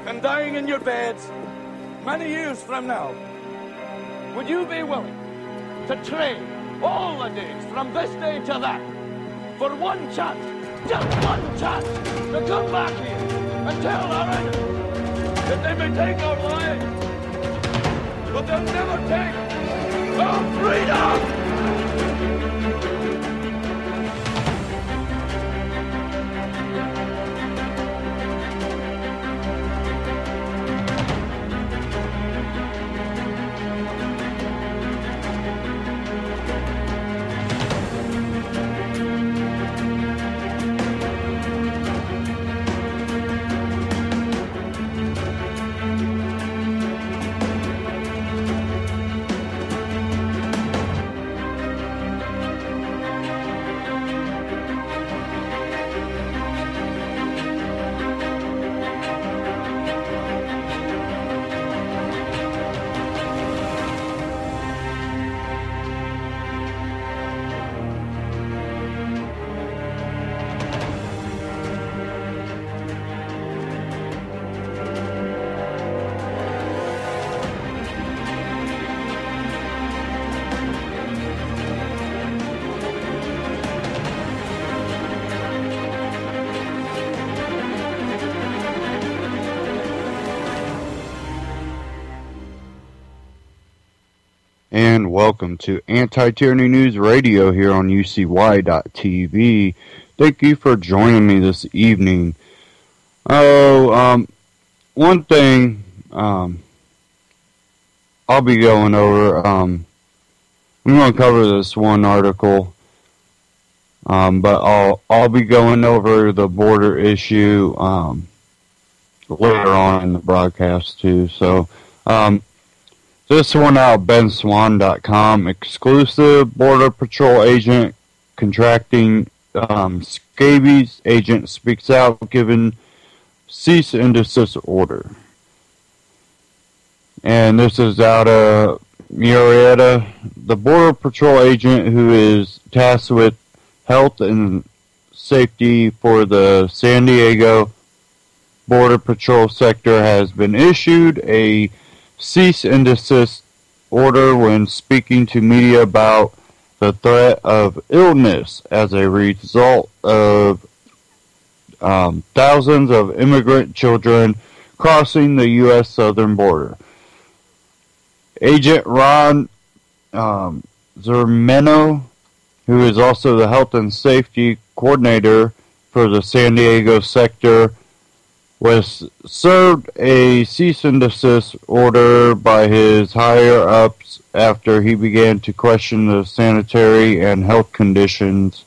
and dying in your beds many years from now, would you be willing to trade all the days from this day to that for one chance, just one chance, to come back here and tell our enemies that they may take our lives, but they'll never take our freedom? And welcome to Anti-Tyranny News Radio here on UCY.TV. Thank you for joining me this evening. One thing I'll be going over, I'm going to cover this one article, but I'll be going over the border issue later on in the broadcast too. So, this one out of BenSwan.com. Exclusive Border Patrol agent contracting scabies. Agent speaks out, given cease and desist order. And this is out of Murrieta. The Border Patrol agent who is tasked with health and safety for the San Diego Border Patrol sector has been issued a cease and desist order when speaking to media about the threat of illness as a result of thousands of immigrant children crossing the U.S. southern border. Agent Ron Zermeno, who is also the health and safety coordinator for the San Diego sector, was served a cease and desist order by his higher-ups after he began to question the sanitary and health conditions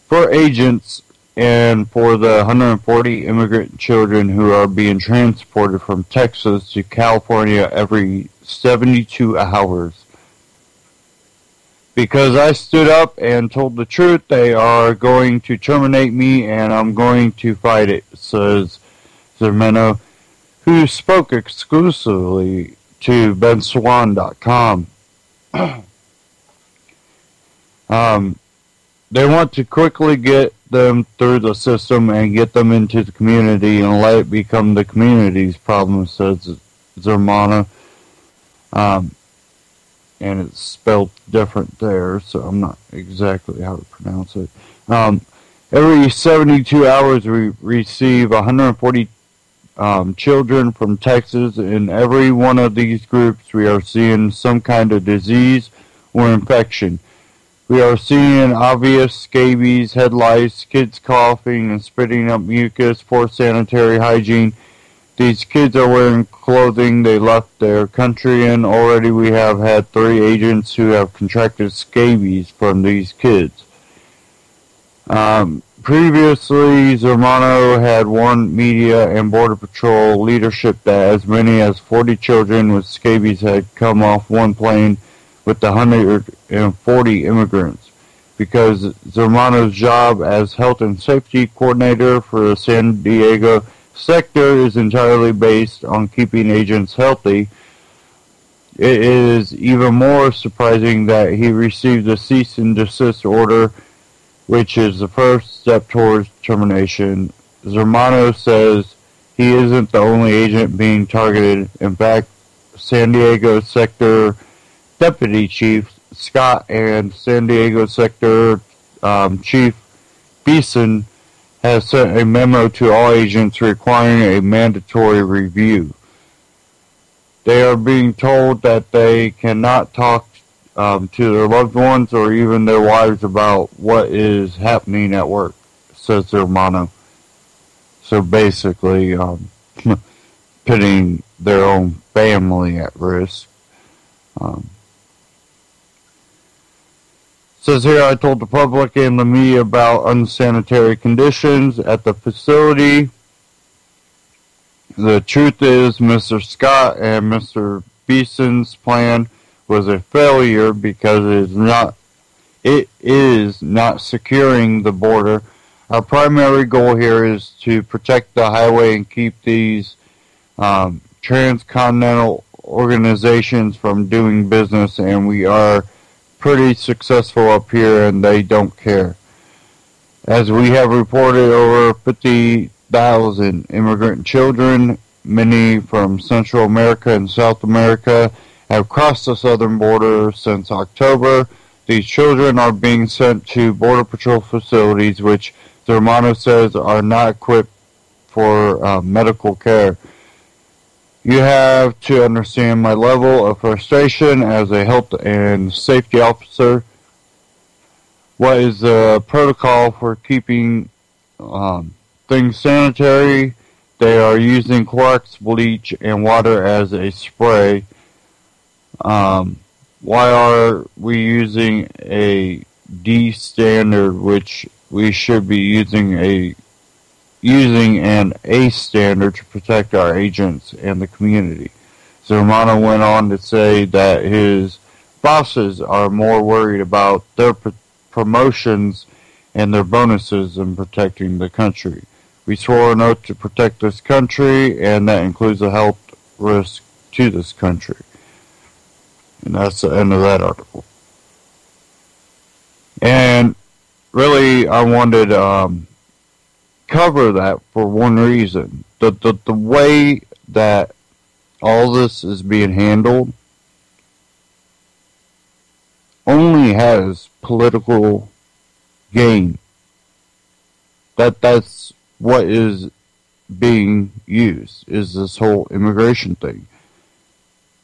for agents and for the 140 immigrant children who are being transported from Texas to California every 72 hours. Because I stood up and told the truth, they are going to terminate me and I'm going to fight it, says Zermeno, who spoke exclusively to BenSwan.com. They want to quickly get them through the system and get them into the community and let it become the community's problem, says Zermeno. And it's spelled different there, so I'm not exactly how to pronounce it. Every 72 hours we receive 140 children from Texas. In every one of these groups, we are seeing some kind of disease or infection. We are seeing obvious scabies, head lice, kids coughing and spitting up mucus, poor sanitary hygiene. These kids are wearing clothing they left their country in. Already we have had 3 agents who have contracted scabies from these kids. Previously, Zermeno had warned media and Border Patrol leadership that as many as 40 children with scabies had come off one plane with the 140 immigrants. Because Zermeno's job as health and safety coordinator for the San Diego sector is entirely based on keeping agents healthy, it is even more surprising that he received a cease and desist order, which is the first step towards termination. Zermeno says he isn't the only agent being targeted. In fact, San Diego Sector Deputy Chief Scott and San Diego Sector Chief Beeson has sent a memo to all agents requiring a mandatory review. They are being told that they cannot talk to their loved ones or even their wives about what is happening at work, says their motto. So basically, putting their own family at risk. Says here, I told the public and the media about unsanitary conditions at the facility. The truth is, Mr. Scott and Mr. Beeson's plan was a failure because it is not securing the border. Our primary goal here is to protect the highway and keep these transcontinental organizations from doing business, and we are pretty successful up here, and they don't care. As we have reported, over 50,000 immigrant children, many from Central America and South America, have crossed the southern border since October. These children are being sent to Border Patrol facilities, which Zermano says are not equipped for medical care. You have to understand my level of frustration as a health and safety officer. What is the protocol for keeping things sanitary? They are using Clorox, bleach, and water as a spray. Why are we using a D standard, which we should be using an A standard to protect our agents and the community? Zermano went on to say that his bosses are more worried about their promotions and their bonuses than protecting the country. We swore an oath to protect this country, and that includes a health risk to this country. And that's the end of that article. And really, I wanted to cover that for one reason. The way that all this is being handled only has political gain. That's what is being used, is this whole immigration thing.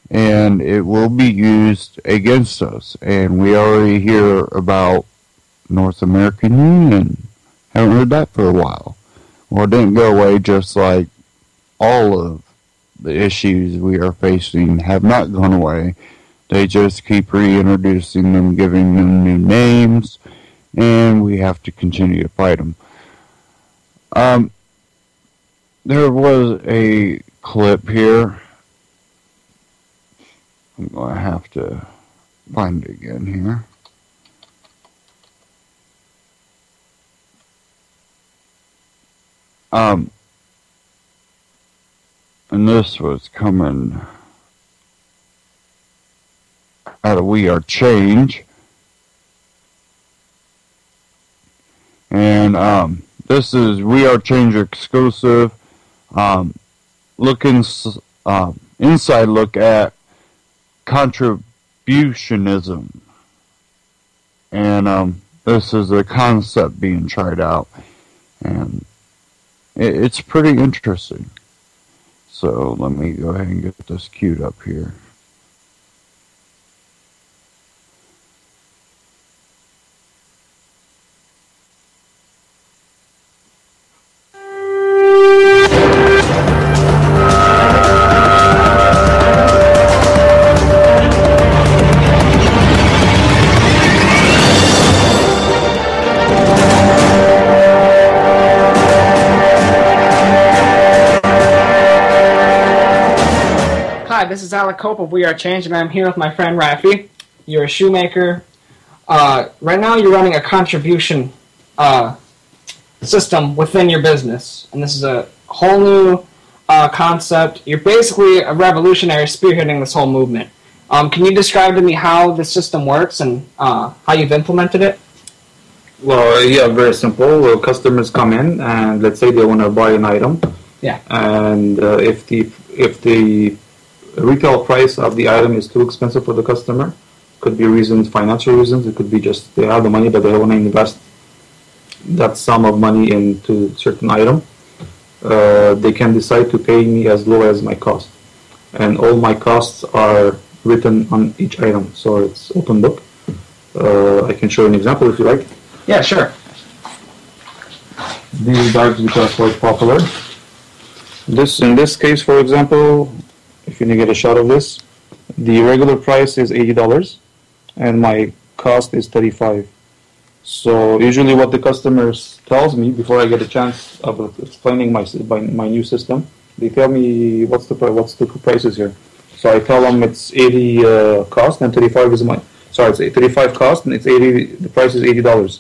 And it will be used against us. And we already hear about North American Union. Haven't heard that for a while. Well, it didn't go away, just like all of the issues we are facing have not gone away. They just keep reintroducing them, giving them new names, and we have to continue to fight them. There was a clip here. I'm going to have to find it again here. And this was coming out of We Are Change. And this is We Are Change exclusive. Inside look at contributionism. And this is a concept being tried out. And it's pretty interesting. So let me go ahead and get this queued up here. Hi, this is Alec Cope of We Are Change, and I'm here with my friend Rafi. You're a shoemaker. Right now you're running a contribution system within your business, and this is a whole new concept. You're basically a revolutionary spearheading this whole movement. Can you describe to me how the system works and how you've implemented it? Well, yeah, very simple. Customers come in, and let's say they want to buy an item. Yeah. And if the retail price of the item is too expensive for the customer, could be reasons, financial reasons. It could be just they have the money but they don't want to invest that sum of money into certain item. They can decide to pay me as low as my cost, and all my costs are written on each item, so it's open book. I can show you an example if you like. Yeah, sure. These bags which are quite popular. In this case, for example, if you can get a shot of this, the regular price is $80, and my cost is $35. So usually, what the customers tells me before I get a chance of explaining my new system, they tell me what's the prices here. So I tell them it's 80 cost and 35 is it's 35 cost and it's 80. The price is $80.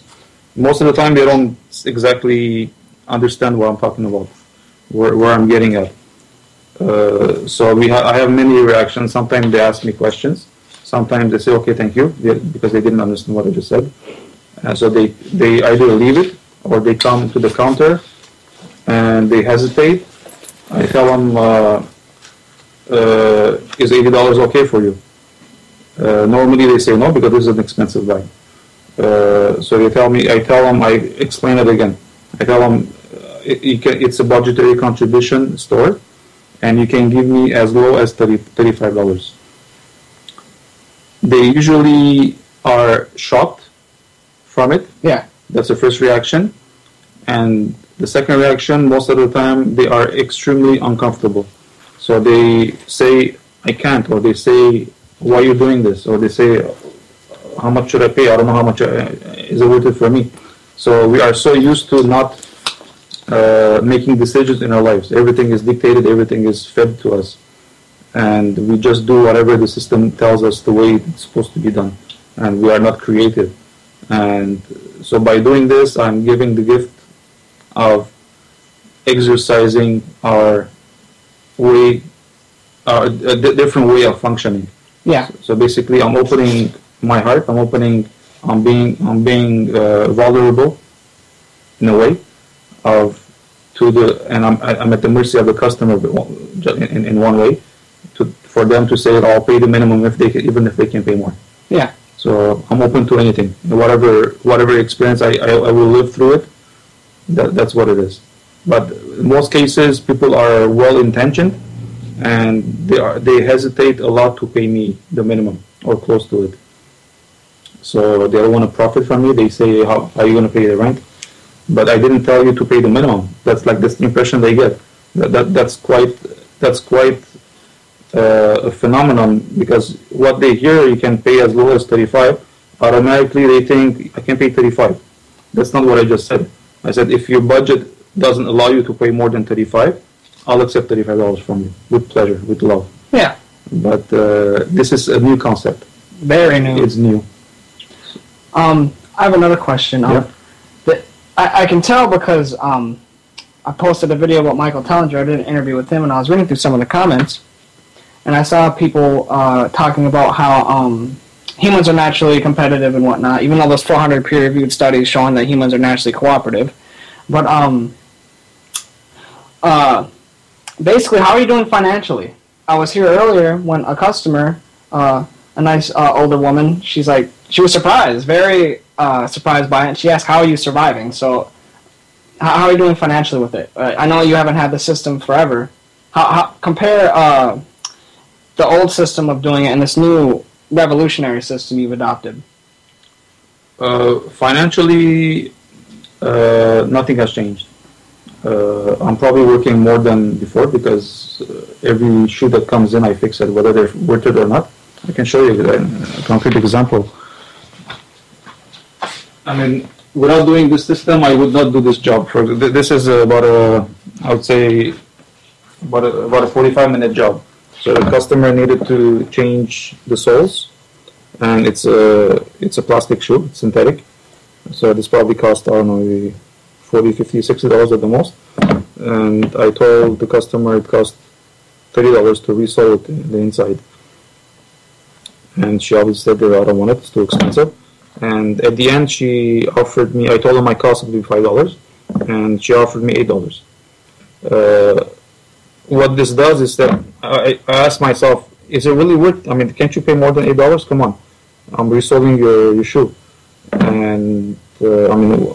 Most of the time, they don't exactly understand what I'm talking about, where I'm getting at. So I have many reactions. Sometimes they ask me questions. Sometimes they say, "Okay, thank you," because they didn't understand what I just said. So they either leave it or they come to the counter and they hesitate. I tell them, "Is $80 okay for you?" Normally they say no because this is an expensive bag. So I tell them, I explain it again. I tell them it's a budgetary contribution store, and you can give me as low as $35. They usually are shocked from it. Yeah. That's the first reaction. And the second reaction, most of the time, they are extremely uncomfortable. So they say, "I can't," or they say, "Why are you doing this?" Or they say, "How much should I pay? I don't know how much is it worth it for me." So we are so used to not making decisions in our lives. Everything is dictated, everything is fed to us. And we just do whatever the system tells us the way it's supposed to be done. And we are not creative. And so by doing this, I'm giving the gift of exercising our way, a different way of functioning. Yeah. So basically, I'm opening my heart. I'm being vulnerable in a way and I'm at the mercy of the customer in one way, for them to say, "I'll pay the minimum even if they can pay more." Yeah. So I'm open to anything. Whatever experience I will live through it. That's what it is. But in most cases, people are well intentioned, and they hesitate a lot to pay me the minimum or close to it. So they don't want to profit from me. They say, "How are you going to pay the rent?" But I didn't tell you to pay the minimum. That's the impression they get. That's quite a phenomenon, because what they hear, you can pay as low as 35. Automatically they think I can pay 35. That's not what I just said. I said if your budget doesn't allow you to pay more than 35, I'll accept $35 from you with pleasure, with love. Yeah. But this is a new concept. Very new. It's new. I have another question. Yeah. I can tell because I posted a video about Michael Tellinger. I did an interview with him, and I was reading through some of the comments, and I saw people talking about how humans are naturally competitive and whatnot, even though there's 400 peer-reviewed studies showing that humans are naturally cooperative. But basically, how are you doing financially? I was here earlier when a customer, a nice older woman, she was surprised, very surprised by it, and she asked, "How are you surviving?" So, how are you doing financially with it? I know you haven't had the system forever. How compare the old system of doing it and this new revolutionary system you've adopted? Financially, nothing has changed. I'm probably working more than before because every shoe that comes in, I fix it, whether they're worth it or not. I can show you a concrete example. I mean, without doing this system, I would not do this job. This is about a 45-minute job. So the customer needed to change the soles, and it's a plastic shoe, it's synthetic. So this probably cost, I don't know, $40, $50, $60 at the most. And I told the customer it cost $30 to resole it in the inside. And she obviously said, "I don't want it, it's too expensive." And at the end, she offered me, I told her my cost would be $5, and she offered me $8. What this does is that I ask myself, is it really worth? I mean, can't you pay more than $8? Come on, I'm reselling your shoe, and I mean,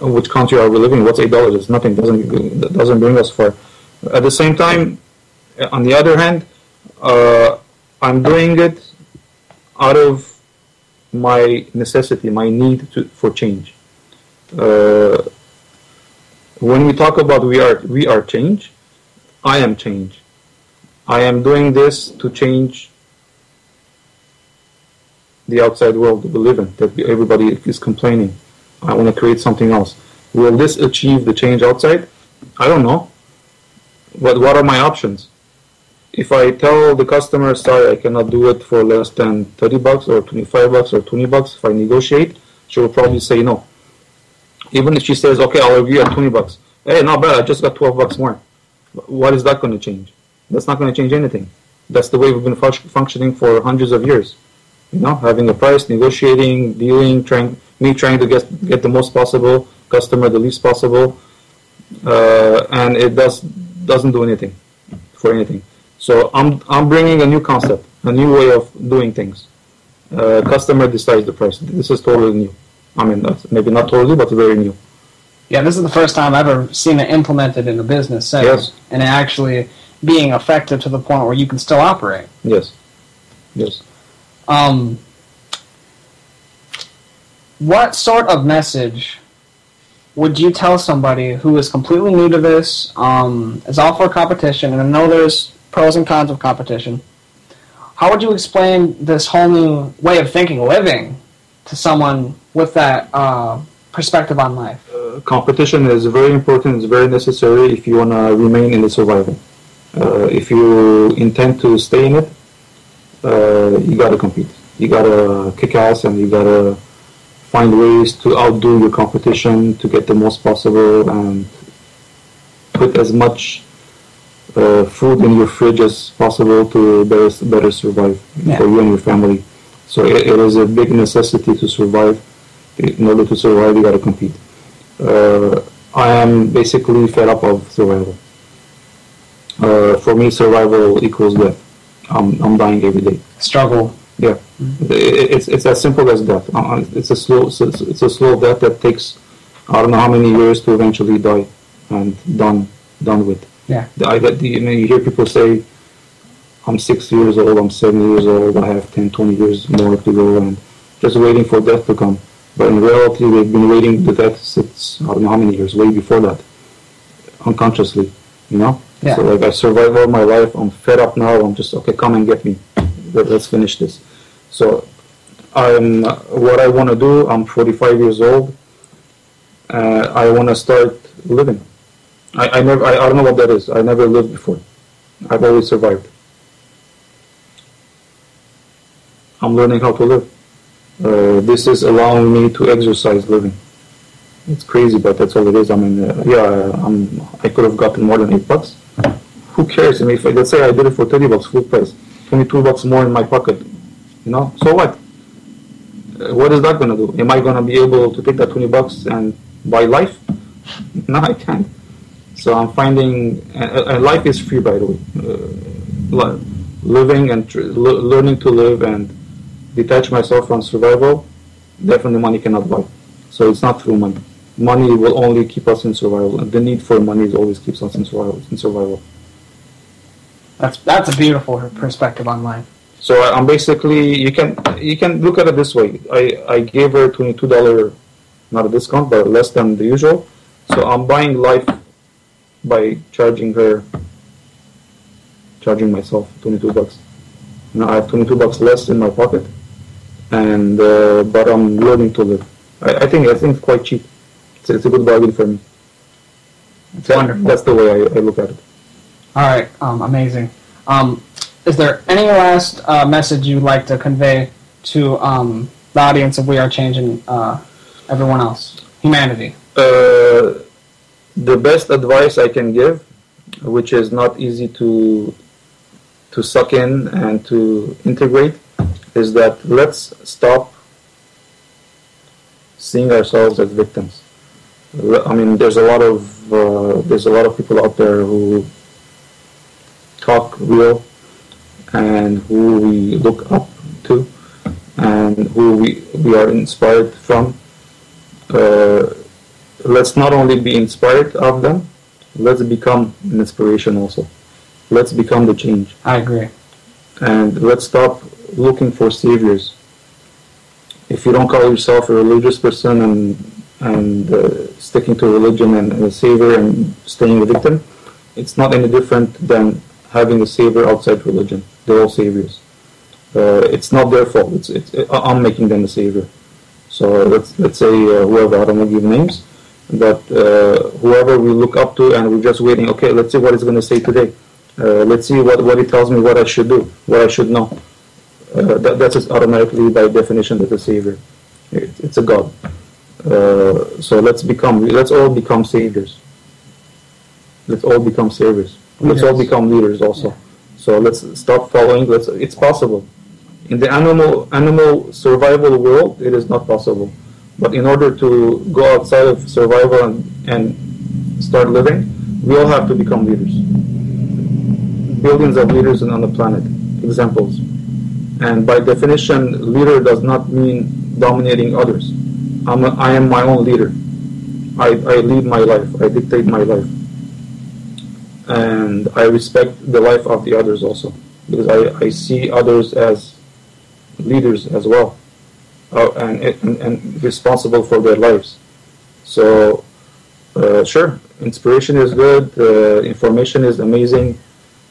which country are we living in? What's $8? It's nothing. Doesn't bring us far. At the same time, on the other hand, I'm doing it out of my necessity, my need for change. When we talk about we are change, I am change. I am doing this to change the outside world we live in, that everybody is complaining. I want to create something else. Will this achieve the change outside? I don't know. But what are my options? If I tell the customer, sorry, I cannot do it for less than $30 or $25 or $20, if I negotiate, she will probably say no. Even if she says, okay, I'll agree at $20. Hey, not bad, I just got $12 more. What is that going to change? That's not going to change anything. That's the way we've been functioning for hundreds of years. You know, having a price, negotiating, dealing, trying to get the most possible, customer the least possible, and it doesn't do anything for anything. So I'm bringing a new concept, a new way of doing things. Customer decides the price. This is totally new. I mean, that's maybe not totally, but very new. Yeah, this is the first time I've ever seen it implemented in a business setting, yes. And it actually being effective to the point where you can still operate. Yes. Yes. What sort of message would you tell somebody who is completely new to this, is all for competition, and I know there's pros and cons of competition? How would you explain this whole new way of thinking, living, to someone with that perspective on life? Competition is very important, it's very necessary if you want to remain in the survival. If you intend to stay in it, you got to compete. You got to kick ass, and you got to find ways to outdo your competition, to get the most possible, and put as much food in your fridge as possible to better survive for you and your family. So it is a big necessity to survive. In order to survive, you got to compete. I am basically fed up of survival. For me, survival equals death. I'm dying every day. Struggle. Yeah, it's as simple as death. It's a slow death that takes I don't know how many years to eventually die and done with. Yeah. You hear people say, I'm 6 years old, I'm 7 years old, I have 10, 20 years more to go, and just waiting for death to come. But in reality, they've been waiting the death since I don't know how many years, way before that, unconsciously, you know? Yeah. So like I survived all my life, I'm fed up now, I'm just, okay, come and get me. Let's finish this. So what I want to do, I'm 45 years old, I want to start living. I don't know what that is. I never lived before. I've always survived. I'm learning how to live. This is allowing me to exercise living. It's crazy, but that's all it is. I mean, I could have gotten more than $8. Who cares? I mean, let's say I did it for $30 full price, $22 more in my pocket. You know, so what? What is that going to do? Am I going to be able to take that $20 and buy life? No, I can't. So I'm finding, and life is free, by the way. Living and learning to live and detach myself from survival, definitely money cannot buy. So it's not through money. Money will only keep us in survival, and the need for money always keeps us in survival. That's a beautiful perspective on life. So I'm basically, you can look at it this way. I gave her $22, not a discount, but less than the usual. So I'm buying life by charging myself $22. Now I have $22 less in my pocket, and but I'm learning to live. I think it's quite cheap. It's a good bargain for me. It's wonderful. That's the way I look at it. All right, amazing. Is there any last message you'd like to convey to the audience of We Are Changing everyone else, humanity? The best advice I can give, which is not easy to suck in and to integrate, is that let's stop seeing ourselves as victims. I mean, there's a lot of people out there who talk real and who we look up to and who we are inspired from. Let's not only be inspired of them, let's become an inspiration also. Let's become the change. I agree. And let's stop looking for saviors. If you don't call yourself a religious person and sticking to religion and a savior and staying a victim, it's not any different than having a savior outside religion. They're all saviors. It's not their fault. I'm making them a savior. So let's say whoever, I don't want to give names, but whoever we look up to, and we're just waiting. Okay, let's see what he's going to say today. Let's see what he tells me, what I should do, what I should know. That's just automatically, by definition, that's a savior. It's a god. So let's all become saviors. Let's all become saviors. Let's all become leaders also. Yeah. So let's stop following. It's possible. In the animal survival world, it is not possible. But in order to go outside of survival and start living, we all have to become leaders. Billions of leaders on the planet. Examples. And by definition, leader does not mean dominating others. I am my own leader. I lead my life. I dictate my life. And I respect the life of the others also. Because I see others as leaders as well. And responsible for their lives. So, sure, inspiration is good. Information is amazing.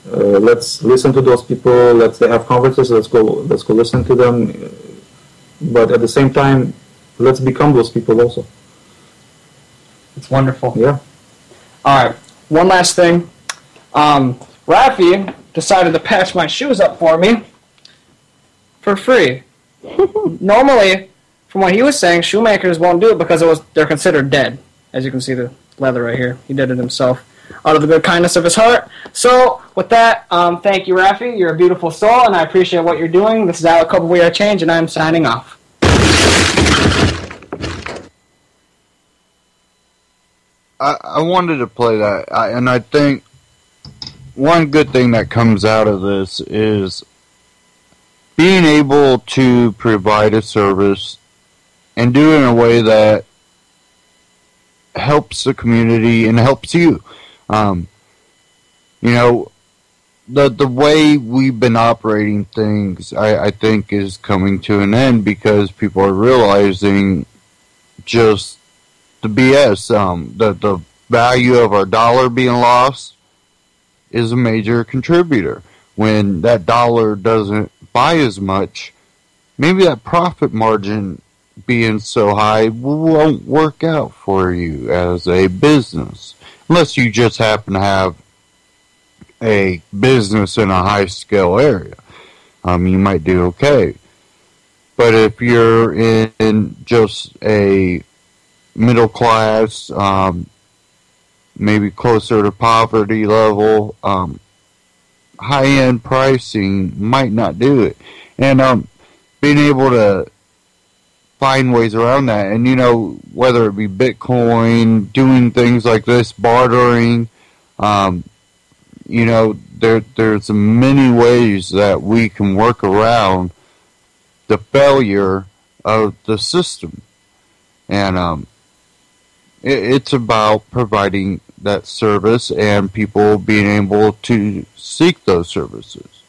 Let's listen to those people. Let's have conferences. Let's go listen to them. But at the same time, let's become those people also. It's wonderful. Yeah. All right. One last thing. Rafi decided to patch my shoes up for me for free. Normally, from what he was saying, shoemakers won't do it because they're considered dead. As you can see the leather right here. He did it himself out of the good kindness of his heart. So, with that, thank you, Rafi. You're a beautiful soul, and I appreciate what you're doing. This is Alec Couple We Are Change, and I'm signing off. I wanted to play that, and I think one good thing that comes out of this is being able to provide a service and do it in a way that helps the community and helps you. The way we've been operating things, I think, is coming to an end because people are realizing just the BS. The value of our dollar being lost is a major contributor. When that dollar doesn't buy as much, maybe that profit margin being so high won't work out for you as a business. Unless you just happen to have a business in a high-scale area. You might do okay. But if you're in just a middle class, maybe closer to poverty level, high-end pricing might not do it. And being able to find ways around that, and whether it be Bitcoin, doing things like this, bartering, there's many ways that we can work around the failure of the system. And it's about providing that service and people being able to seek those services.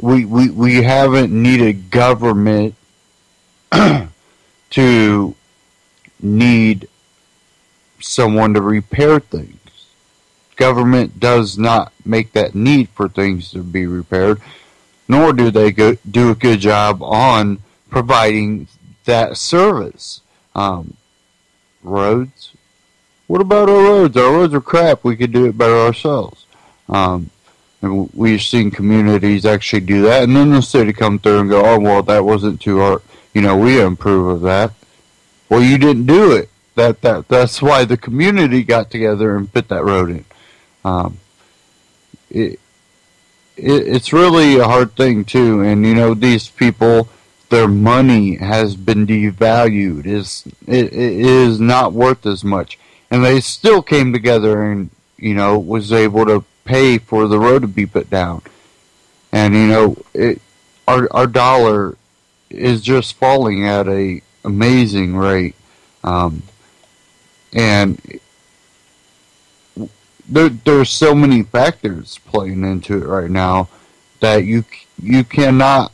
We haven't needed government to need someone to repair things. Government does not make that need for things to be repaired, nor do they do a good job on providing that service. Roads? What about our roads? Our roads are crap. We could do it better ourselves. And we've seen communities actually do that, and then the city come through and go, oh, well, that wasn't too hard. We approve of that. Well, you didn't do it. That's why the community got together and put that road in. It's really a hard thing, too. And, these people their money has been devalued. It is not worth as much. And they still came together and, was able to pay for the road to be put down. And, our dollar is just falling at a amazing rate. And there's so many factors playing into it right now that you cannot,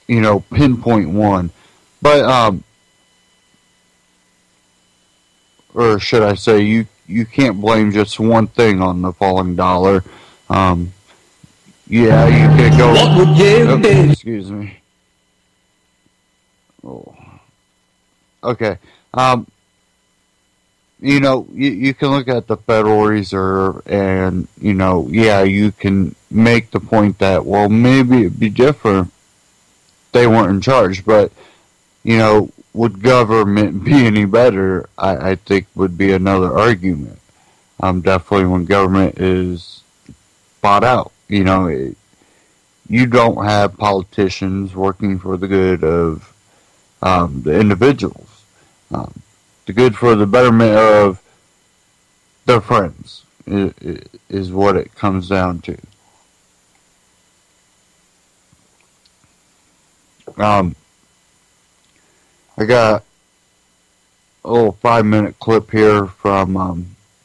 pinpoint one. But, or should I say, you can't blame just one thing on the falling dollar. Yeah, you could go. What would you do? Excuse me. Oh. Okay. You can look at the Federal Reserve and, you can make the point that, well, maybe it'd be different if they weren't in charge, but, would government be any better, I think would be another argument. Definitely when government is bought out, you don't have politicians working for the good of the individuals. The good for the betterment of their friends is what it comes down to. I got a little 5-minute clip here from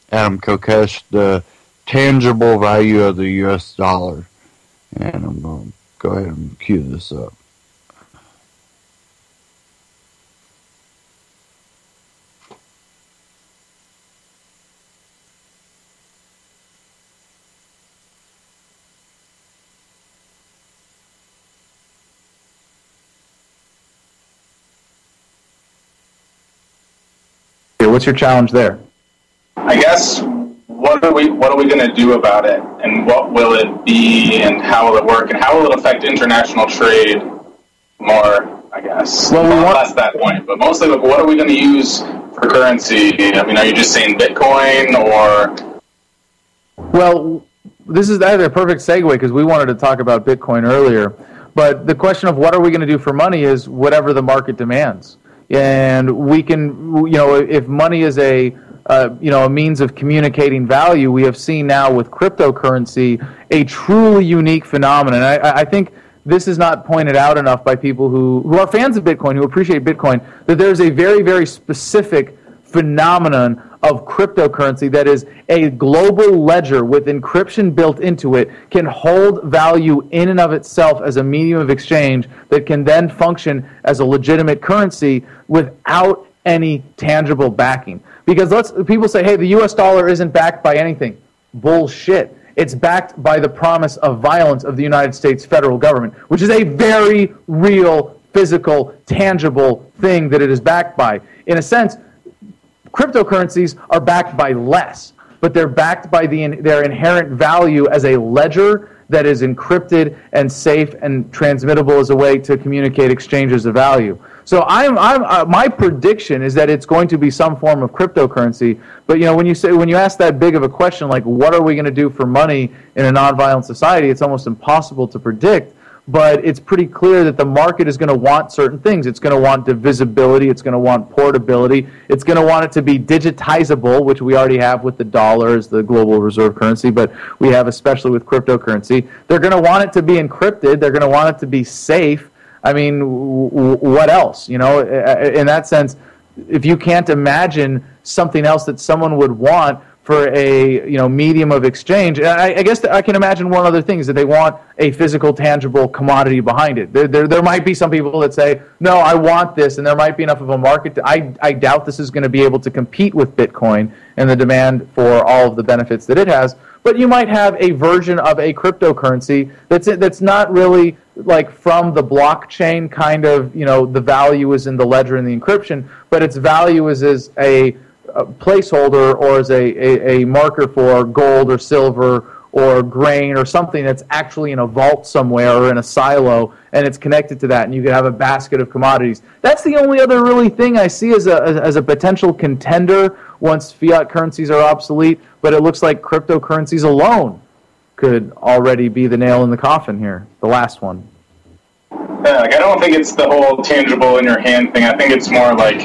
Adam Kokesh, the tangible value of the U.S. dollar. And I'm going to go ahead and cue this up. What's your challenge there? I guess what are we going to do about it, and what will it be, and how will it work, and how will it affect international trade more? I guess less that point, but mostly like, what are we going to use for currency? I mean, are you just saying Bitcoin or? Well, this is a perfect segue because we wanted to talk about Bitcoin earlier, but the question of what are we going to do for money is whatever the market demands. And we can, if money is a means of communicating value, we have seen now with cryptocurrency a truly unique phenomenon. I think this is not pointed out enough by people who are fans of Bitcoin, who appreciate Bitcoin, that there's a very, very specific phenomenon of cryptocurrency that is a global ledger with encryption built into it, can hold value in and of itself as a medium of exchange that can then function as a legitimate currency without any tangible backing. Because people say, hey, the US dollar isn't backed by anything. Bullshit. It's backed by the promise of violence of the United States federal government, which is a very real, physical, tangible thing that it is backed by. In a sense, cryptocurrencies are backed by less, but they're backed by their inherent value as a ledger that is encrypted and safe and transmittable as a way to communicate exchanges of value. So my prediction is that it's going to be some form of cryptocurrency. But when you ask that big of a question, like what are we going to do for money in a nonviolent society, it's almost impossible to predict. But it's pretty clear that the market is going to want certain things. It's going to want divisibility. It's going to want portability. It's going to want it to be digitizable, which we already have with the dollar as the global reserve currency, but we have especially with cryptocurrency. They're going to want it to be encrypted. They're going to want it to be safe. I mean, what else? In that sense, if you can't imagine something else that someone would want for a medium of exchange, I guess I can imagine one other thing is that they want a physical, tangible commodity behind it. There might be some people that say, no, I want this, and there might be enough of a market. I doubt this is going to be able to compete with Bitcoin and the demand for all of the benefits that it has. But you might have a version of a cryptocurrency that's not really like from the blockchain kind of, the value is in the ledger and the encryption, but its value is as a placeholder or as a marker for gold or silver or grain or something that's actually in a vault somewhere or in a silo, and it's connected to that, and you could have a basket of commodities. That's the only other really thing I see as a potential contender once fiat currencies are obsolete, but it looks like cryptocurrencies alone could already be the nail in the coffin here, the last one. Like, I don't think it's the whole tangible in your hand thing. I think it's more like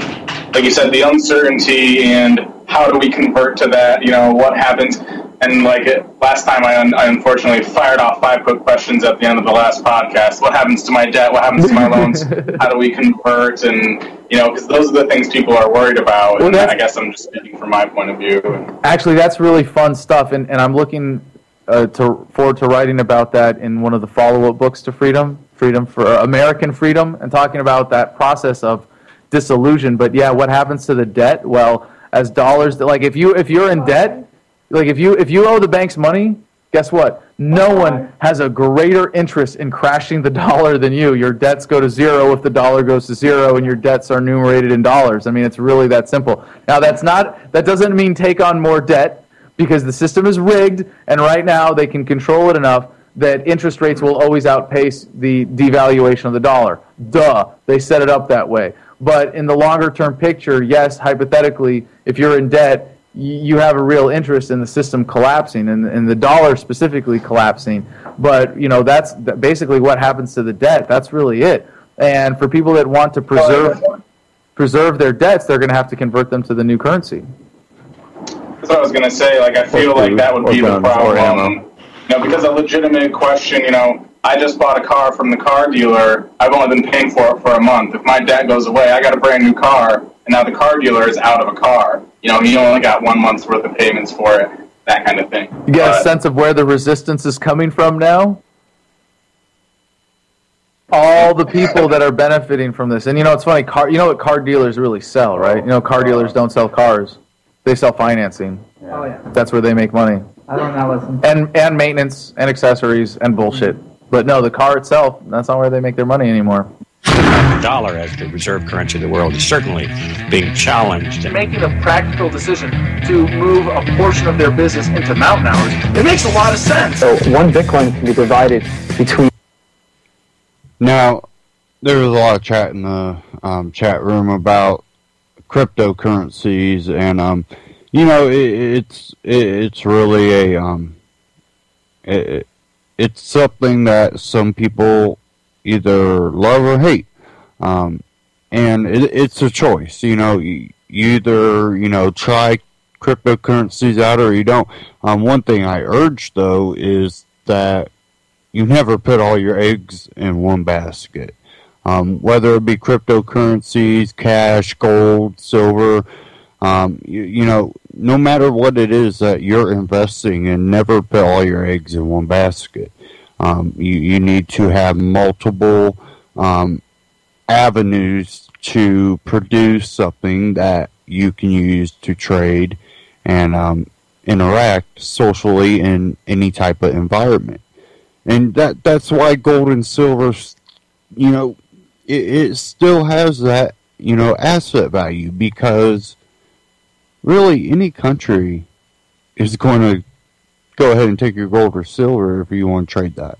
you said, the uncertainty and how do we convert to that, what happens. And last time I unfortunately fired off 5 quick questions at the end of the last podcast. What happens to my debt? What happens to my loans? How do we convert? And, because those are the things people are worried about. Well, and I guess I'm just speaking from my point of view. Actually, that's really fun stuff. And I'm looking forward to writing about that in one of the follow-up books to Freedom for American Freedom, and talking about that process of disillusion. But yeah, what happens to the debt? Well, as dollars, if you're in debt, if you owe the banks money, guess what? No one has a greater interest in crashing the dollar than you. Your debts go to zero if the dollar goes to zero, and your debts are numerated in dollars. I mean, it's really that simple. Now, that doesn't mean take on more debt, because the system is rigged, and right now they can control it enough that interest rates will always outpace the devaluation of the dollar. Duh, they set it up that way. But in the longer term picture, yes, hypothetically, if you're in debt, you have a real interest in the system collapsing and the dollar specifically collapsing. But that's basically what happens to the debt. That's really it. And for people that want to preserve their debts, they're going to have to convert them to the new currency. That's what I was going to say. I feel like that would be the problem. Because a legitimate question, I just bought a car from the car dealer. I've only been paying for it for a month. If my debt goes away, I got a brand new car, and now the car dealer is out of a car. He only got 1 month's worth of payments for it, that kind of thing. You get a sense of where the resistance is coming from now? All the people that are benefiting from this. And it's funny, what car dealers really sell, right? Car dealers don't sell cars. They sell financing. Oh, yeah. That's where they make money. I don't know. Listen. And maintenance and accessories and bullshit. But no, the car itself, that's not where they make their money anymore. The dollar as the reserve currency of the world is certainly being challenged. And making a practical decision to move a portion of their business into mountain hours, it makes a lot of sense. So one Bitcoin can be divided between... Now, there was a lot of chat in the chat room about cryptocurrencies, and it's really it's something that some people either love or hate, and it's a choice. You either try cryptocurrencies out or you don't. One thing I urge though is that you never put all your eggs in one basket. Whether it be cryptocurrencies, cash, gold, silver, no matter what it is that you're investing in, never put all your eggs in one basket. You need to have multiple avenues to produce something that you can use to trade and interact socially in any type of environment. And that's why gold and silver, it still has that, asset value, because really any country is going to go ahead and take your gold or silver if you want to trade that.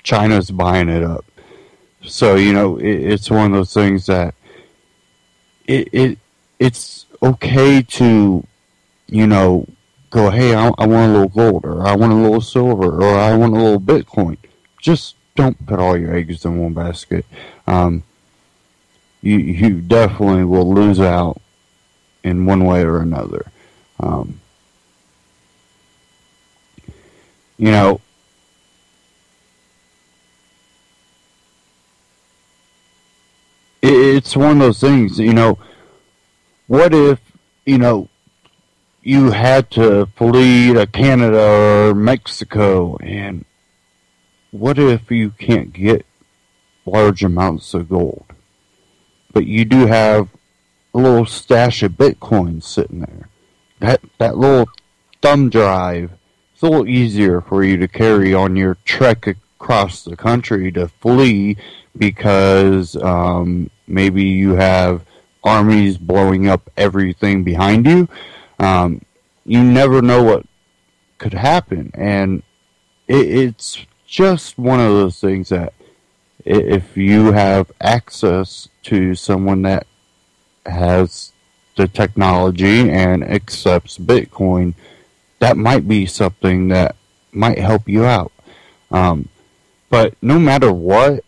China's buying it up. So, it's one of those things that it's okay to, go, hey, I want a little gold, or I want a little silver, or I want a little Bitcoin. Just don't put all your eggs in one basket. You definitely will lose out in one way or another. It's one of those things, what if, you had to flee to Canada or Mexico, and what if you can't get large amounts of gold, but you do have a little stash of Bitcoin sitting there? That little thumb drive, it's a little easier for you to carry on your trek across the country to flee, because maybe you have armies blowing up everything behind you. You never know what could happen, and it's just one of those things that if you have access to someone that has the technology and accepts Bitcoin, that might be something that might help you out. But But no matter what,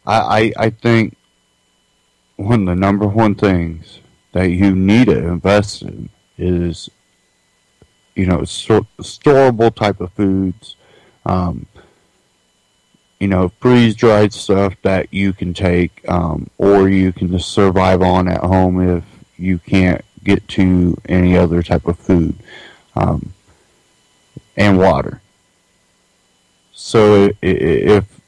I think one of the number one things that you need to invest in is, storable type of foods, freeze-dried stuff that you can take, or you can just survive on at home if you can't get to any other type of food, and water. So if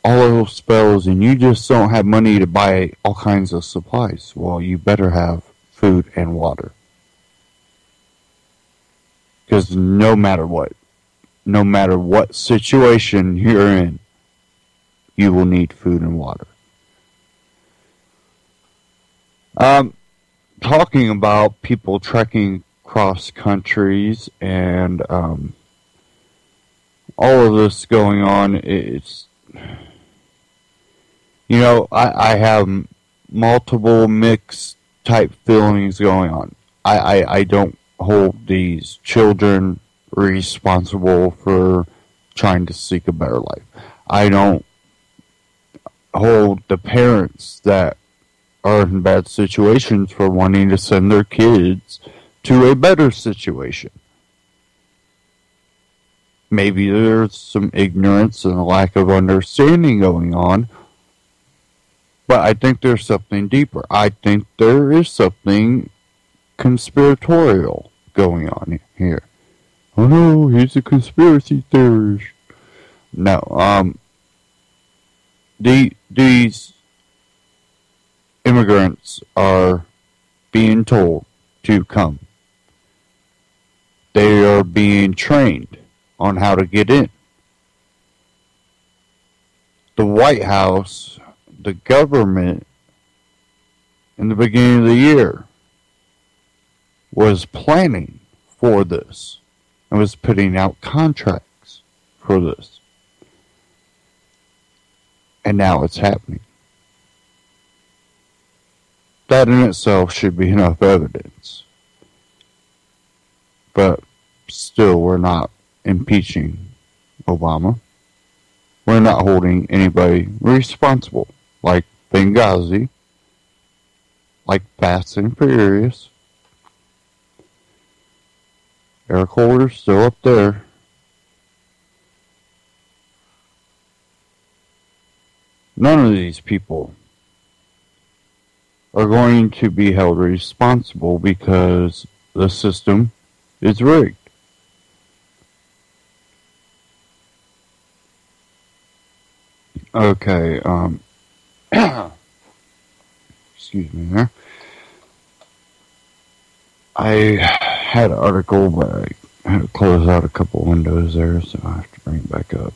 all else fails and you just don't have money to buy all kinds of supplies, well, you better have food and water. Because no matter what situation you're in, you will need food and water. Talking about people trekking across countries and all of this going on, it's, I have multiple mixed type feelings going on. I don't hold these children responsible for trying to seek a better life. I don't hold the parents that are in bad situations for wanting to send their kids to a better situation. Maybe there's some ignorance and a lack of understanding going on, but I think there's something deeper. I think there is something conspiratorial going on here. Oh no, he's a conspiracy theorist. No, these immigrants are being told to come. They are being trained on how to get in. The White House, the government, in the beginning of the year, was planning for this and was putting out contracts for this. And now it's happening. That in itself should be enough evidence. But still, we're not impeaching Obama. We're not holding anybody responsible. Like Benghazi, like Fast and Furious. Eric Holder's still up there. None of these people are going to be held responsible because the system is rigged. Okay, excuse me there. I had an article, but I had to close out a couple windows there, so I have to bring it back up.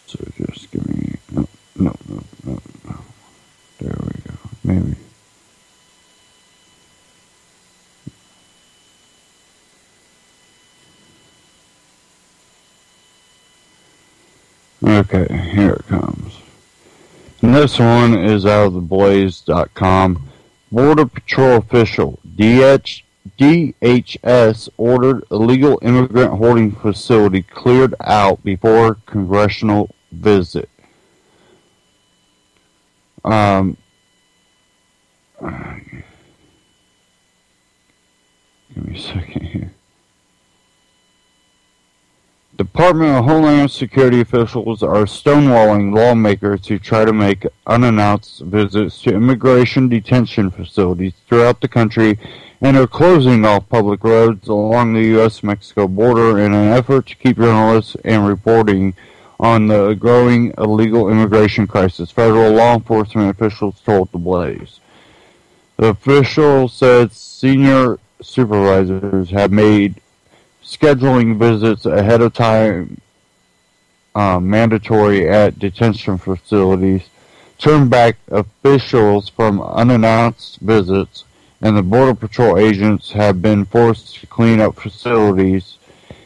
So just give me, no. There we go, maybe. Okay, here it comes. And this one is out of theblaze.com. Border Patrol official, DHS ordered illegal immigrant holding facility cleared out before congressional visit. Give me a second here. Department of Homeland Security officials are stonewalling lawmakers who try to make unannounced visits to immigration detention facilities throughout the country and are closing off public roads along the U.S.-Mexico border in an effort to keep journalists and reporting on the growing illegal immigration crisis, federal law enforcement officials told The Blaze. The official said senior supervisors have made scheduling visits ahead of time mandatory at detention facilities, turned back officials from unannounced visits, and the Border Patrol agents have been forced to clean up facilities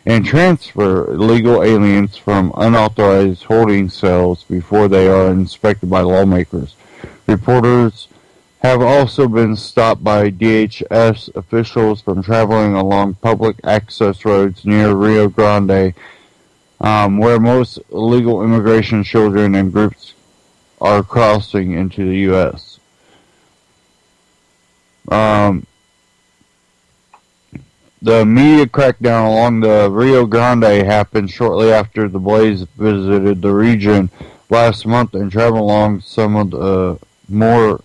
and transfer illegal aliens from unauthorized holding cells before they are inspected by lawmakers. Reporters have also been stopped by DHS officials from traveling along public access roads near Rio Grande, where most illegal immigration children and groups are crossing into the U.S. The media crackdown along the Rio Grande happened shortly after the blaze visited the region last month and traveled along some of the more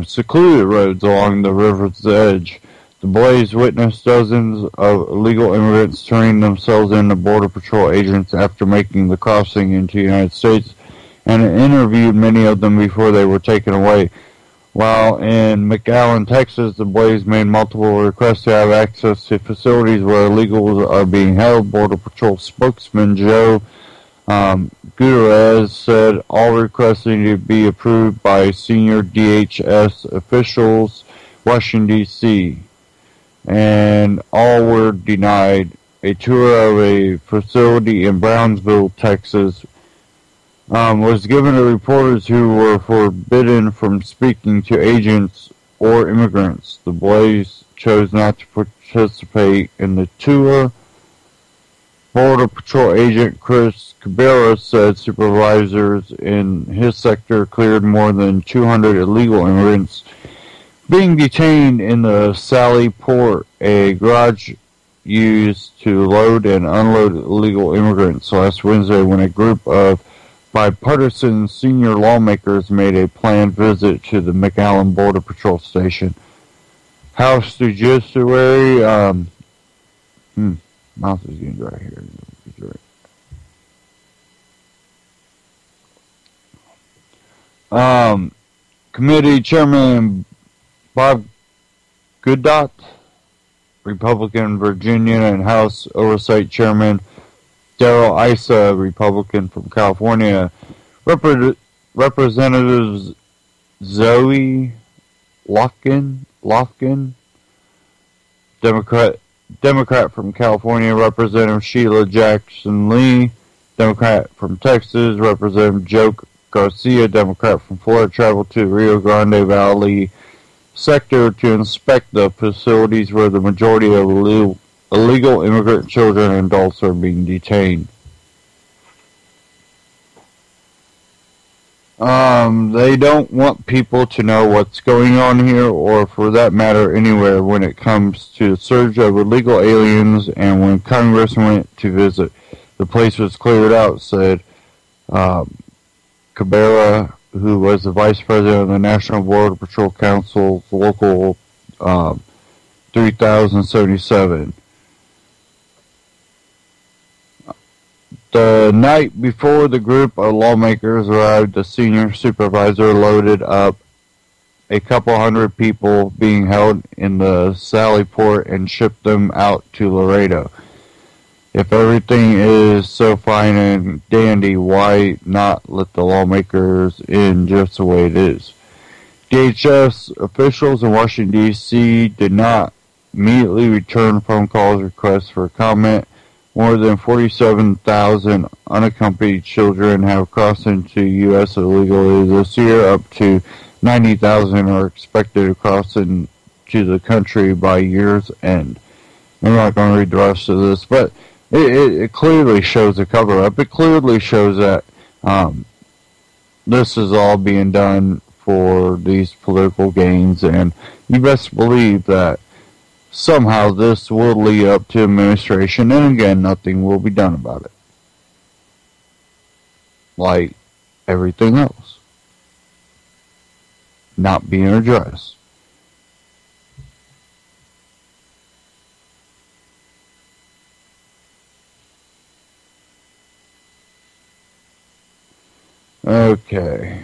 secluded roads along the river's edge. The blaze witnessed dozens of illegal immigrants turning themselves in to Border Patrol agents after making the crossing into the United States, and interviewed many of them before they were taken away. While in McAllen, Texas, the blaze made multiple requests to have access to facilities where illegals are being held. Border Patrol spokesman Joe Gutierrez said all requests need to be approved by senior DHS officials, Washington, D.C., and all were denied. A tour of a facility in Brownsville, Texas, was given to reporters who were forbidden from speaking to agents or immigrants. The blaze chose not to participate in the tour. Border Patrol agent Chris Cabrera said supervisors in his sector cleared more than 200 illegal immigrants being detained in the Sally Port, a garage used to load and unload illegal immigrants, last Wednesday when a group of bipartisan senior lawmakers made a planned visit to the McAllen Border Patrol station. House Judiciary, mouth is getting dry here. Committee Chairman Bob Goodott, Republican, Virginia, and House Oversight Chairman Darrell Issa, Republican from California, Representatives Zoe Lofgren, Democrat from California, Representative Sheila Jackson Lee, Democrat from Texas, Representative Joe Garcia, Democrat from Florida, traveled to Rio Grande Valley sector to inspect the facilities where the majority of illegal immigrant children and adults are being detained. They don't want people to know what's going on here, or for that matter anywhere, when it comes to the surge of illegal aliens, and when Congress went to visit, the place was cleared out, said Cabrera, who was the vice president of the National Border Patrol Council's Local 3077. The night before the group of lawmakers arrived, the senior supervisor loaded up a couple hundred people being held in the Sally Port and shipped them out to Laredo. If everything is so fine and dandy, why not let the lawmakers in just the way it is? DHS officials in Washington, D.C. did not immediately return phone calls, requests for comment. More than 47,000 unaccompanied children have crossed into the U.S. illegally this year. Up to 90,000 are expected to cross into the country by year's end. I'm not going to read the rest of this, but it clearly shows a cover-up. It clearly shows that this is all being done for these political gains, and you best believe that somehow this will lead up to administration, and again, nothing will be done about it. Like everything else. Not being addressed. Okay.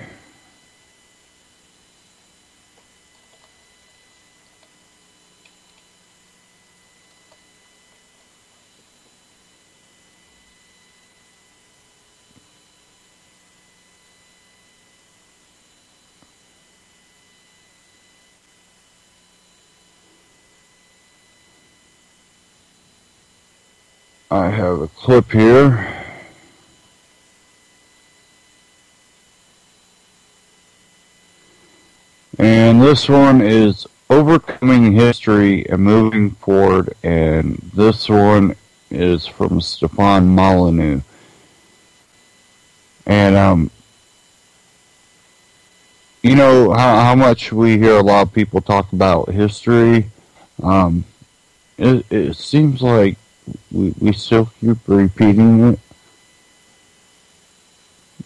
I have a clip here. And this one is Overcoming History and Moving Forward, and this one is from Stefan Molyneux. And, you know how much we hear a lot of people talk about history. It seems like we still keep repeating it.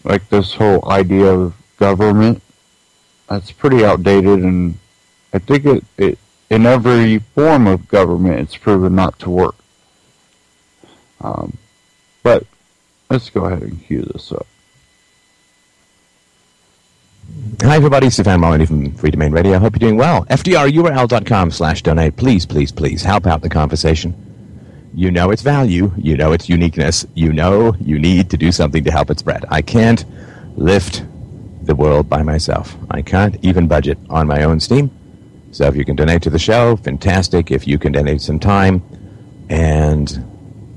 Like this whole idea of government. That's pretty outdated, and I think it in every form of government it's proven not to work. But let's go ahead and cue this up. Hi everybody, Stefan Molyneux from Free Domain Radio. Hope you're doing well. FDRURL.com/donate. Please, please, please help out the conversation. You know its value. You know its uniqueness. You know you need to do something to help it spread. I can't lift the world by myself. I can't even budget on my own steam. So if you can donate to the show, fantastic. If you can donate some time and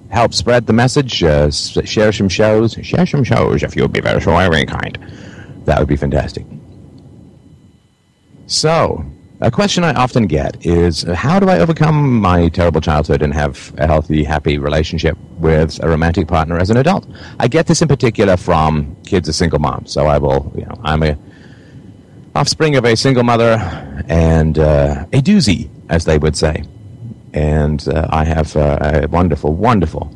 help spread the message, share some shows if you'll be very kind. That would be fantastic. So, a question I often get is, how do I overcome my terrible childhood and have a healthy, happy relationship with a romantic partner as an adult? I get this in particular from kids of single moms. So I will, I'm a offspring of a single mother and a doozy, as they would say. And I have a wonderful, wonderful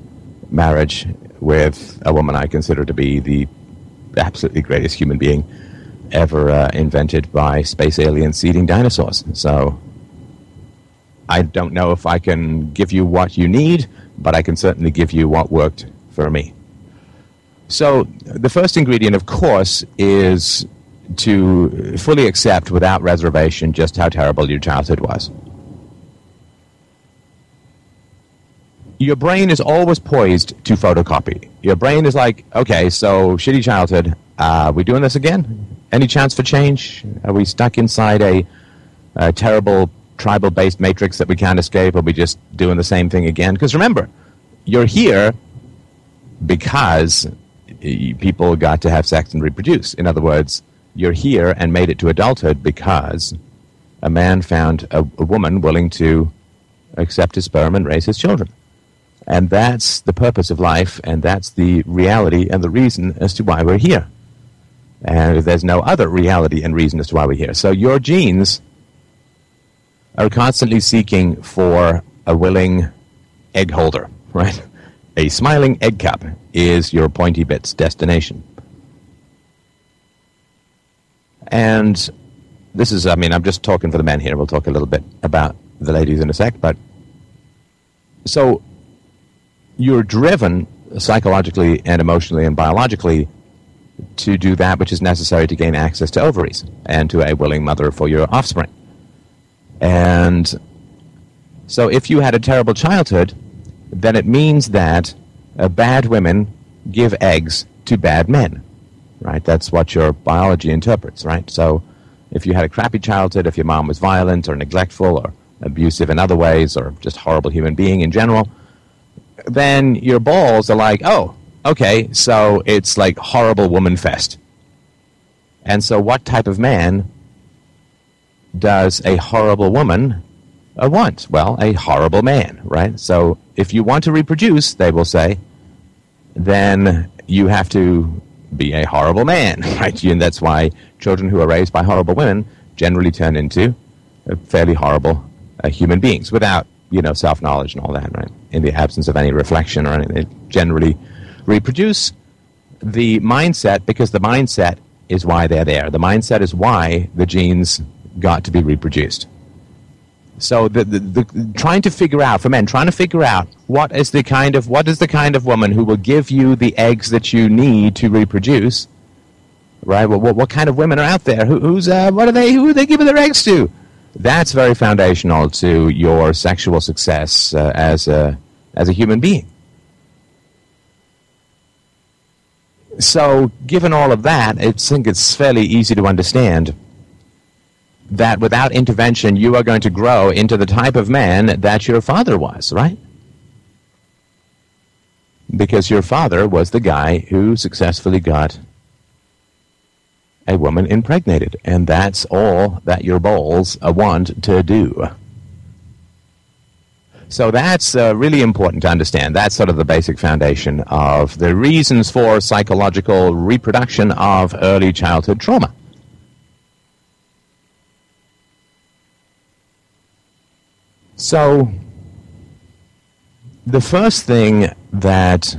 marriage with a woman I consider to be the absolutely greatest human being ever invented by space aliens eating dinosaurs. So I don't know if I can give you what you need, but I can certainly give you what worked for me. So the first ingredient, of course, is to fully accept without reservation just how terrible your childhood was. Your brain is always poised to photocopy. Your brain is like, okay, so shitty childhood. We doing this again? Any chance for change? Are we stuck inside a terrible tribal-based matrix that we can't escape? Are we just doing the same thing again? Because remember, you're here because people got to have sex and reproduce. In other words, you're here and made it to adulthood because a man found a woman willing to accept his sperm and raise his children. And that's the purpose of life, and that's the reality and the reason as to why we're here. And there's no other reality and reason as to why we're here. So your genes are constantly seeking for a willing egg holder, right? A smiling egg cup is your pointy bit's destination. And this is, I'm just talking for the men here. We'll talk a little bit about the ladies in a sec. But so you're driven psychologically and emotionally and biologically to do that which is necessary to gain access to ovaries and to a willing mother for your offspring. And so if you had a terrible childhood, then it means that bad women give eggs to bad men, right? That's what your biology interprets, right? So if you had a crappy childhood, if your mom was violent or neglectful or abusive in other ways or just horrible human being in general, then your balls are like, oh, okay, so it's like horrible woman fest. And so what type of man does a horrible woman want? Well, a horrible man, right? So if you want to reproduce, they will say, then you have to be a horrible man, right? And that's why children who are raised by horrible women generally turn into fairly horrible human beings without, self-knowledge and all that, right? In the absence of any reflection or anything, they generally reproduce the mindset because the mindset is why they're there. The mindset is why the genes got to be reproduced. So the trying to figure out, for men, trying to figure out what is the kind of woman who will give you the eggs that you need to reproduce, right? Well, what kind of women are out there? Who are they giving their eggs to? That's very foundational to your sexual success as a human being. So, given all of that, I think it's fairly easy to understand that without intervention, you are going to grow into the type of man that your father was, right? Because your father was the guy who successfully got a woman impregnated. And that's all that your balls want to do. So that's really important to understand. That's sort of the basic foundation of the reasons for psychological reproduction of early childhood trauma. So the first thing that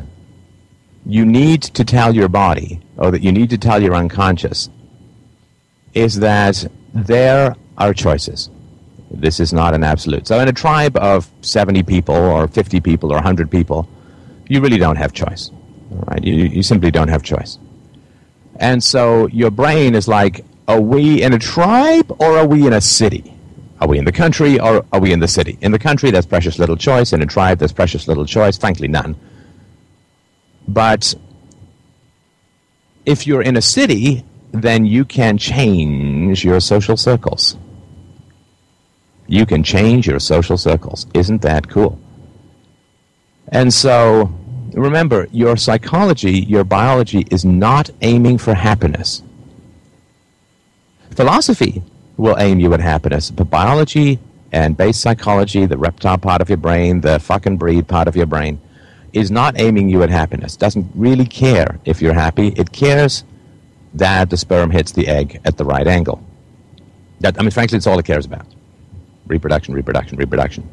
you need to tell your body, or that you need to tell your unconscious, is that there are choices. This is not an absolute. So in a tribe of 70 people or 50 people or 100 people, you really don't have choice. Right? You simply don't have choice. And so your brain is like, are we in a tribe or are we in a city? Are we in the country or are we in the city? In the country, there's precious little choice. In a tribe, there's precious little choice. Frankly, none. But if you're in a city, then you can change your social circles. You can change your social circles. Isn't that cool? And so, remember, your psychology, your biology is not aiming for happiness. Philosophy will aim you at happiness, but biology and base psychology, the reptile part of your brain, the fucking breed part of your brain, is not aiming you at happiness. Doesn't really care if you're happy. It cares that the sperm hits the egg at the right angle. Frankly, it's all it cares about. Reproduction, reproduction, reproduction.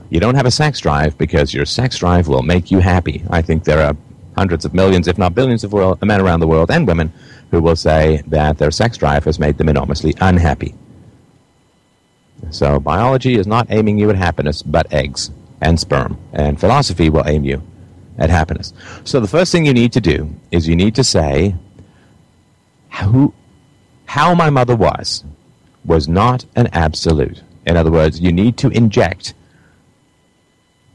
You don't have a sex drive because your sex drive will make you happy. I think there are hundreds of millions, if not billions of men around the world, and women, who will say that their sex drive has made them enormously unhappy. So biology is not aiming you at happiness, but eggs and sperm. And philosophy will aim you at happiness. So the first thing you need to do is you need to say, how my mother was not an absolute. In other words, you need to inject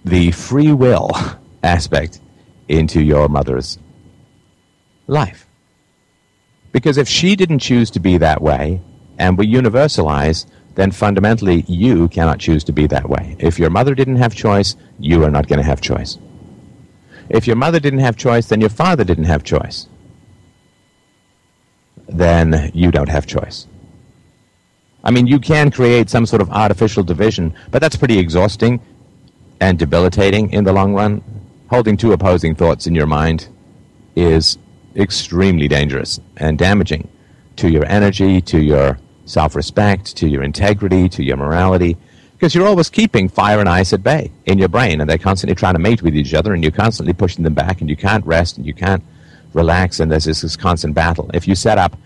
the free will aspect into your mother's life. Because if she didn't choose to be that way, and we universalize, then fundamentally you cannot choose to be that way. If your mother didn't have choice, you are not going to have choice. If your mother didn't have choice, then your father didn't have choice. Then you don't have choice. You can create some sort of artificial division, but that's pretty exhausting and debilitating in the long run. Holding two opposing thoughts in your mind is extremely dangerous and damaging to your energy, to your self-respect, to your integrity, to your morality, because you're always keeping fire and ice at bay in your brain, and they're constantly trying to mate with each other, and you're constantly pushing them back, and you can't rest, and you can't relax, and there's this constant battle. If you set up,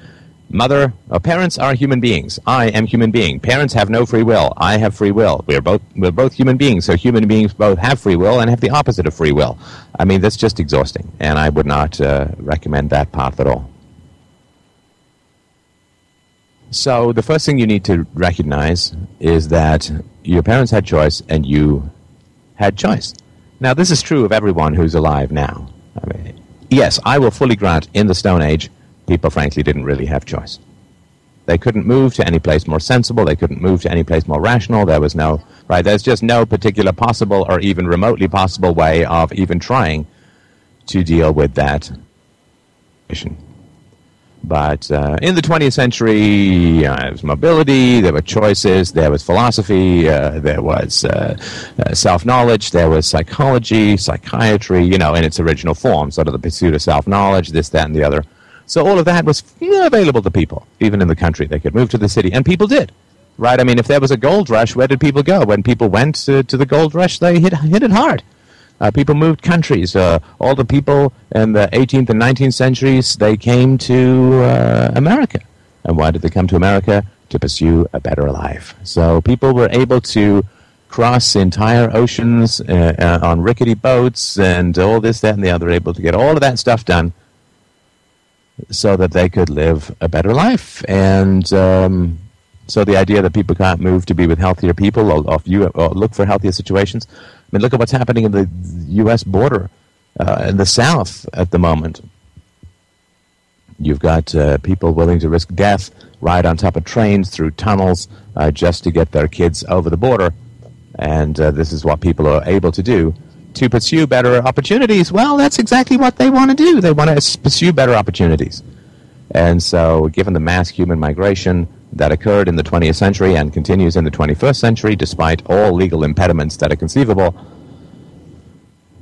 parents are human beings. I am human being. Parents have no free will. I have free will. We're both human beings, so human beings both have free will and have the opposite of free will. That's just exhausting, and I would not recommend that path at all. So the first thing you need to recognize is that your parents had choice and you had choice. Now, this is true of everyone who's alive now. Yes, I will fully grant, in the Stone Age, people frankly didn't really have choice. They couldn't move to any place more sensible. They couldn't move to any place more rational. There's just no particular possible or even remotely possible way of even trying to deal with that issue. But in the 20th century, there was mobility, there were choices, there was philosophy, there was self-knowledge, there was psychology, psychiatry, in its original form, sort of the pursuit of self-knowledge, this, that, and the other. So all of that was available to people, even in the country. They could move to the city, and people did, right? If there was a gold rush, where did people go? When people went to the gold rush, they hit it hard. People moved countries. All the people in the 18th and 19th centuries, they came to America. And why did they come to America? To pursue a better life. So people were able to cross entire oceans on rickety boats and all this, that, and the other, able to get all of that stuff done so that they could live a better life. And so the idea that people can't move to be with healthier people or look for healthier situations, look at what's happening in the U.S. border in the South at the moment. You've got people willing to risk death, ride on top of trains through tunnels just to get their kids over the border. And this is what people are able to do to pursue better opportunities. Well, that's exactly what they want to do. They want to pursue better opportunities. And so, given the mass human migration that occurred in the 20th century and continues in the 21st century, despite all legal impediments that are conceivable,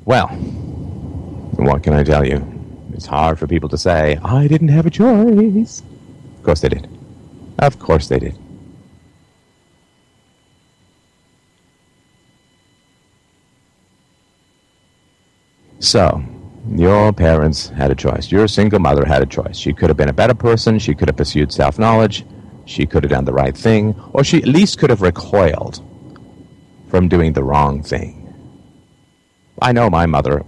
well, what can I tell you? It's hard for people to say, I didn't have a choice. Of course they did. Of course they did. So, your parents had a choice. Your single mother had a choice. She could have been a better person. She could have pursued self-knowledge. She could have done the right thing. Or she at least could have recoiled from doing the wrong thing. I know my mother,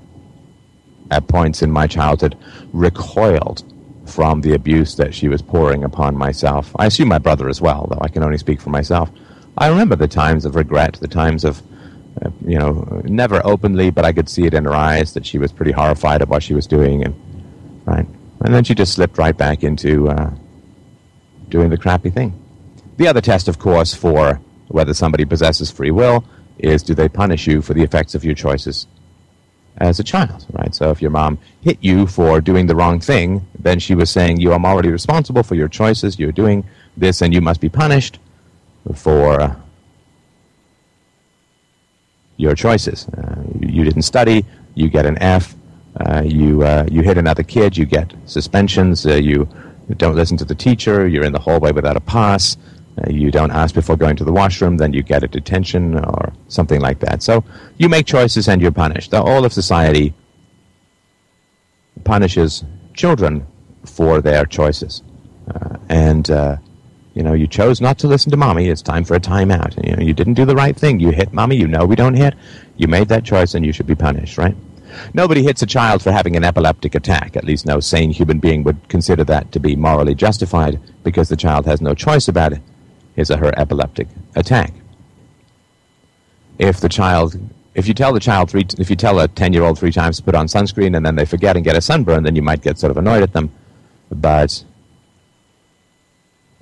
at points in my childhood, recoiled from the abuse that she was pouring upon myself. I assume my brother as well, though I can only speak for myself. I remember the times of regret, the times of, never openly, but I could see it in her eyes that she was pretty horrified at what she was doing, and then she just slipped right back into doing the crappy thing. The other test, of course, for whether somebody possesses free will is, do they punish you for the effects of your choices as a child, right? So if your mom hit you for doing the wrong thing, then she was saying, you are morally responsible for your choices, you're doing this, and you must be punished for your choices. You didn't study, you get an F. You hit another kid, you get suspensions. You don't listen to the teacher, you're in the hallway without a pass. You don't ask before going to the washroom, then you get a detention or something like that. So you make choices and you're punished. All of society punishes children for their choices. You chose not to listen to mommy. It's time for a timeout. You didn't do the right thing. You hit mommy. We don't hit. You made that choice and you should be punished, right? Nobody hits a child for having an epileptic attack. At least no sane human being would consider that to be morally justified because the child has no choice about his or her epileptic attack. If you tell a 10-year-old 3 times to put on sunscreen and then they forget and get a sunburn, then you might get sort of annoyed at them. But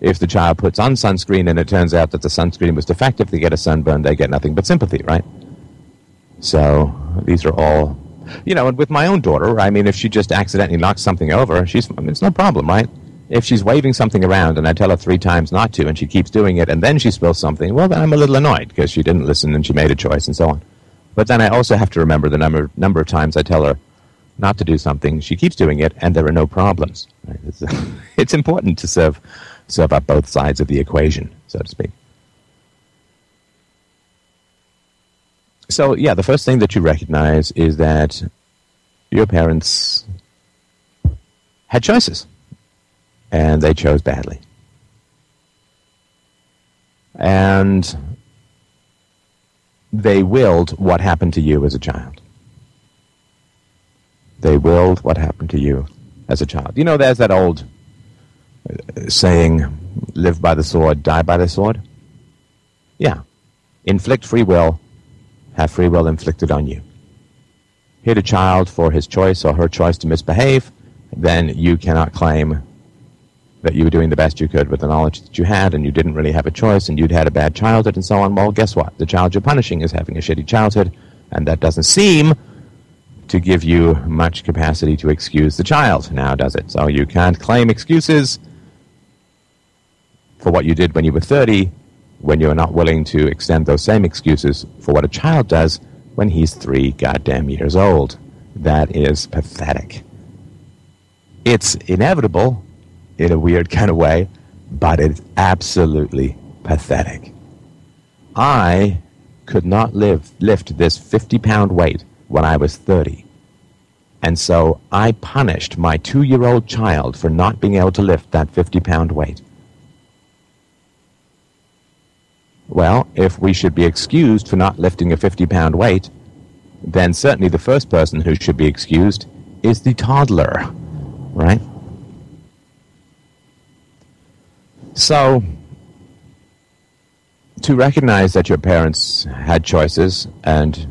if the child puts on sunscreen and it turns out that the sunscreen was defective, they get a sunburn, they get nothing but sympathy, right? So these are all, and with my own daughter, if she just accidentally knocks something over, it's no problem, right? If she's waving something around and I tell her 3 times not to and she keeps doing it and then she spills something, well, then I'm a little annoyed because she didn't listen and she made a choice and so on. But then I also have to remember the number of times I tell her not to do something, she keeps doing it, and there are no problems. Right? It's important to serve up both sides of the equation, so to speak. So, yeah, the first thing that you recognize is that your parents had choices, and they chose badly. And they willed what happened to you as a child. They willed what happened to you as a child. There's that old saying, live by the sword, die by the sword. Yeah. Inflict free will, have free will inflicted on you. Hit a child for his choice or her choice to misbehave, then you cannot claim that you were doing the best you could with the knowledge that you had and you didn't really have a choice and you'd had a bad childhood and so on. Well, guess what? The child you're punishing is having a shitty childhood, and that doesn't seem to give you much capacity to excuse the child now, does it? So you can't claim excuses for what you did when you were 30 when you're not willing to extend those same excuses for what a child does when he's 3 goddamn years old. That is pathetic. It's inevitable in a weird kind of way, but it's absolutely pathetic. I could not lift this 50-pound weight when I was 30. And so I punished my 2-year-old child for not being able to lift that 50-pound weight. Well, if we should be excused for not lifting a 50-pound weight, then certainly the first person who should be excused is the toddler, right? So, to recognize that your parents had choices and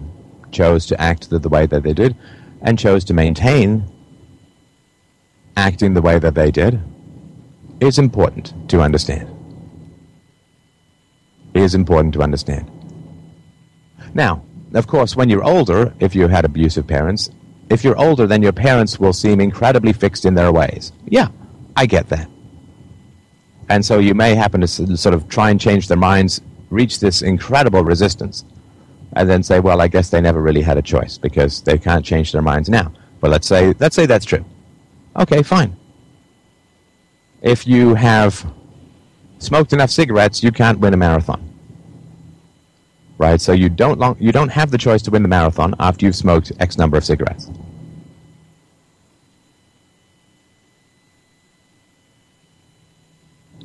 chose to act the way that they did, and chose to maintain acting the way that they did, is important to understand. It is important to understand. Now, of course, when you're older, if you had abusive parents, if you're older, then your parents will seem incredibly fixed in their ways. Yeah, I get that. And so you may happen to sort of try and change their minds, reach this incredible resistance, and then say, well, I guess they never really had a choice because they can't change their minds now. But let's say that's true. Okay, fine. If you have smoked enough cigarettes, you can't win a marathon. Right? So you don't have the choice to win the marathon after you've smoked X number of cigarettes.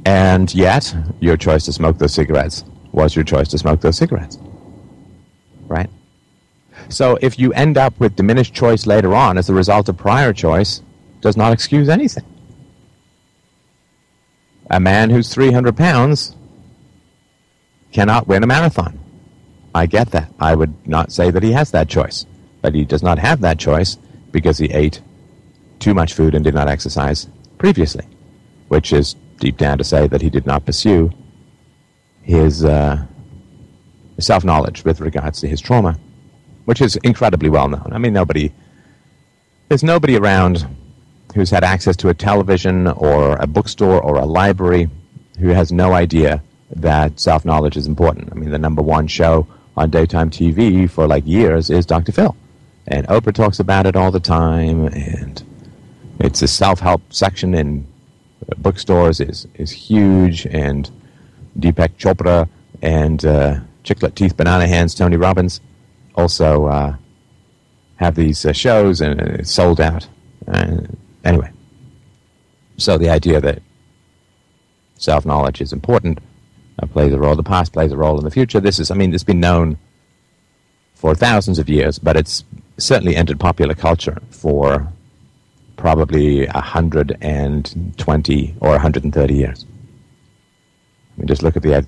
And yet, your choice to smoke those cigarettes was your choice to smoke those cigarettes. Right? So if you end up with diminished choice later on as a result of prior choice, does not excuse anything. A man who's 300 pounds cannot win a marathon. I get that. I would not say that he has that choice. But he does not have that choice because he ate too much food and did not exercise previously, which is deep down to say that he did not pursue his self-knowledge with regards to his trauma, which is incredibly well known. I mean, there's nobody around who's had access to a television or a bookstore or a library who has no idea that self-knowledge is important. I mean, the number one show on daytime TV for like years is Dr. Phil. And Oprah talks about it all the time, and it's a self-help section in bookstores is huge, and Deepak Chopra and Chiclet Teeth Banana Hands Tony Robbins also have these shows, and it's sold out. Anyway, so the idea that self-knowledge is important plays a role. The past plays a role in the future. It's been known for thousands of years, but it's certainly entered popular culture for probably 120 or 130 years. I mean, just look at the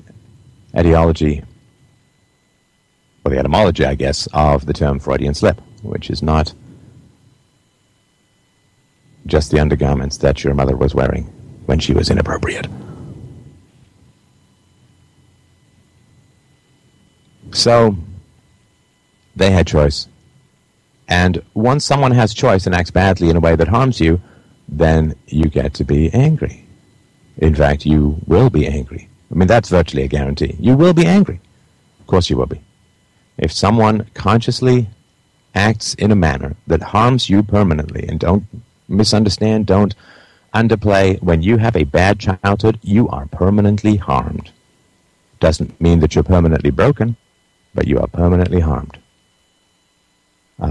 etiology, or the etymology, I guess, of the term Freudian slip, which is not just the undergarments that your mother was wearing when she was inappropriate. So, they had choice. And once someone has choice and acts badly in a way that harms you, then you get to be angry. In fact, you will be angry. I mean, that's virtually a guarantee. You will be angry. Of course you will be. If someone consciously acts in a manner that harms you permanently, and don't misunderstand, don't underplay, when you have a bad childhood, you are permanently harmed. Doesn't mean that you're permanently broken, but you are permanently harmed.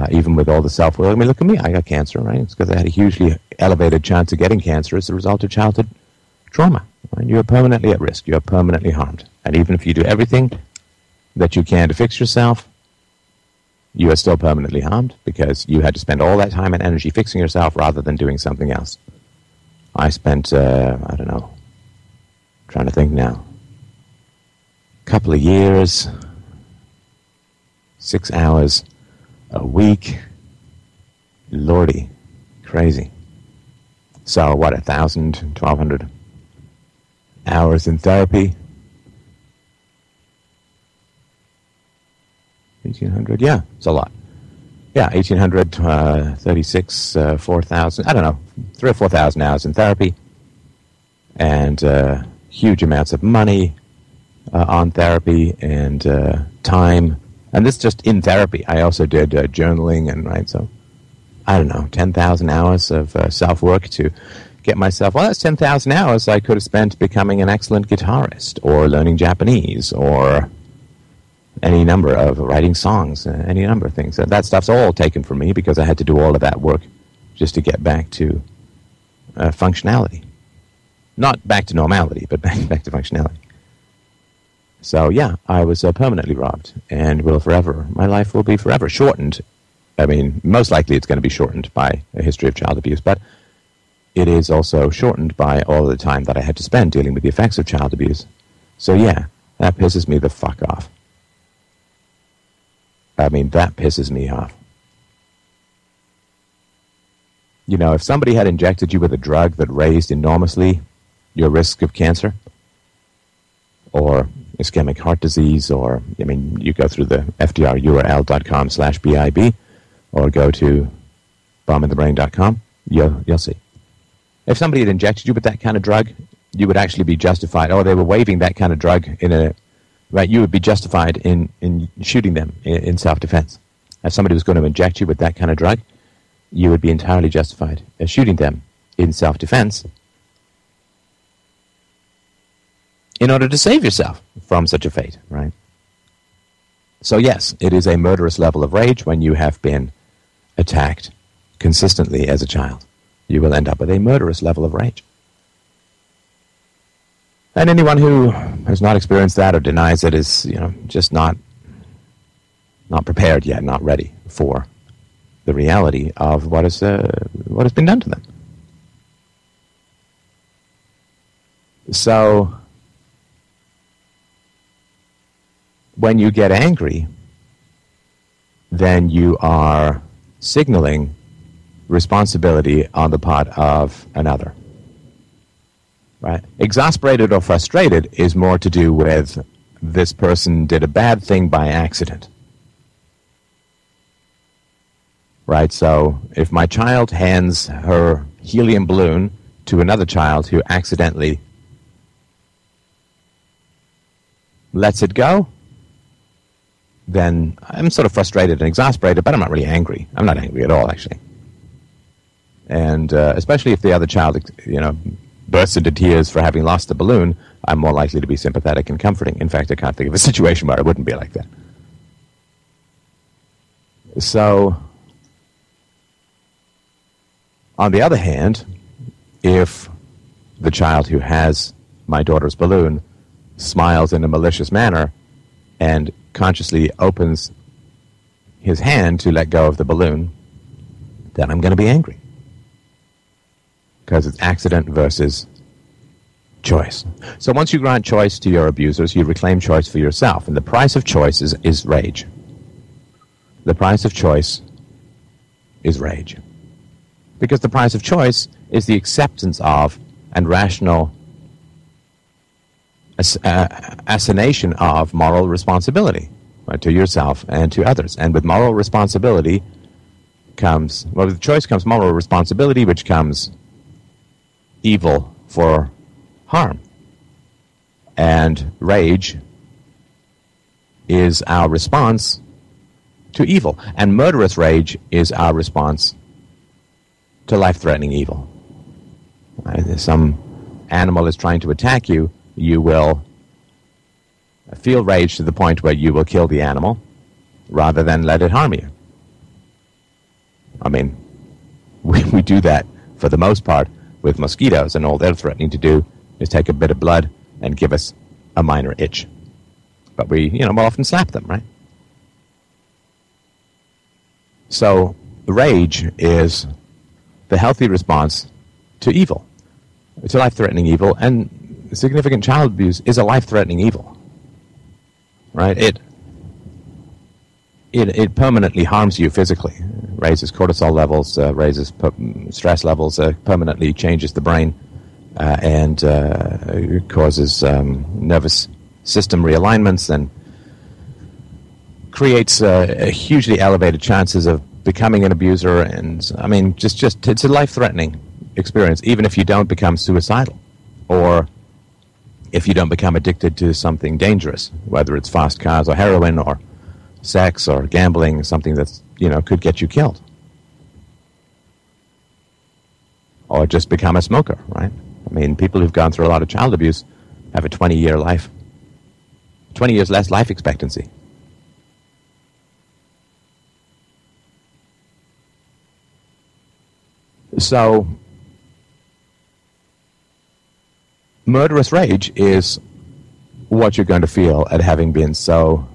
Even with all the self-will. I mean, look at me. I got cancer, right? It's because I had a hugely elevated chance of getting cancer as a result of childhood trauma. Right? You are permanently at risk. You are permanently harmed. And even if you do everything that you can to fix yourself, you are still permanently harmed because you had to spend all that time and energy fixing yourself rather than doing something else. I spent, trying to think now, a couple of years, 6 hours a week. Lordy, crazy. So what, 1,000, 1,200 hours in therapy? 1,800, yeah, it's a lot. Yeah, 1,800, 36, 4,000, I don't know, 3,000 or 4,000 hours in therapy, and huge amounts of money on therapy, and time. And this just in therapy. I also did journaling, and right, so I don't know, 10,000 hours of self-work to get myself. Well, that's 10,000 hours I could have spent becoming an excellent guitarist, or learning Japanese, or any number of writing songs, any number of things. That stuff's all taken from me because I had to do all of that work just to get back to functionality. Not back to normality, but back to functionality. So, yeah, I was permanently robbed, and my life will be forever shortened. I mean, most likely it's going to be shortened by a history of child abuse, but it is also shortened by all the time that I had to spend dealing with the effects of child abuse. So, yeah, that pisses me the fuck off. I mean, that pisses me off. You know, if somebody had injected you with a drug that raised enormously your risk of cancer, or ischemic heart disease, or, I mean, you go through the fdrurl.com/BIB, or go to bombinthebrain.com, you'll see. If somebody had injected you with that kind of drug, you would actually be justified. Oh, they were waving that kind of drug right? You would be justified in shooting them in self-defense. If somebody was going to inject you with that kind of drug, you would be entirely justified in shooting them in self-defense in order to save yourself from such a fate, right? So yes, it is a murderous level of rage when you have been attacked consistently as a child. You will end up with a murderous level of rage. And anyone who has not experienced that or denies it is, just not prepared yet, not ready for the reality of what has been done to them. So, when you get angry, then you are signaling responsibility on the part of another. Right? Exasperated or frustrated is more to do with this person did a bad thing by accident. Right? So if my child hands her helium balloon to another child who accidentally lets it go, then I'm sort of frustrated and exasperated, but I'm not really angry. I'm not angry at all, actually. And especially if the other child, bursts into tears for having lost the balloon, I'm more likely to be sympathetic and comforting. In fact, I can't think of a situation where I wouldn't be like that. So, on the other hand, if the child who has my daughter's balloon smiles in a malicious manner and consciously opens his hand to let go of the balloon, then I'm going to be angry. Because it's accident versus choice. So once you grant choice to your abusers, you reclaim choice for yourself. And the price of choice is rage. The price of choice is rage. Because the price of choice is the acceptance of and rational assignation of moral responsibility, right, to yourself and to others. And with moral responsibility with choice comes moral responsibility, which comes evil for harm. And rage is our response to evil. And murderous rage is our response to life-threatening evil. Right? If some animal is trying to attack you, you will feel rage to the point where you will kill the animal rather than let it harm you. I mean, we do that for the most part with mosquitoes, and all they're threatening to do is take a bit of blood and give us a minor itch. But we'll often slap them, right? So, rage is the healthy response to evil, to life-threatening evil, and significant child abuse is a life-threatening evil, right? It permanently harms you physically, raises cortisol levels, raises stress levels, permanently changes the brain, and causes nervous system realignments and creates hugely elevated chances of becoming an abuser. And I mean, just it's a life-threatening experience, even if you don't become suicidal or if you don't become addicted to something dangerous, whether it's fast cars or heroin or sex or gambling, something that's, could get you killed. Or just become a smoker, right? I mean, people who've gone through a lot of child abuse have a 20 years less life expectancy. So, murderous rage is what you're going to feel at having been so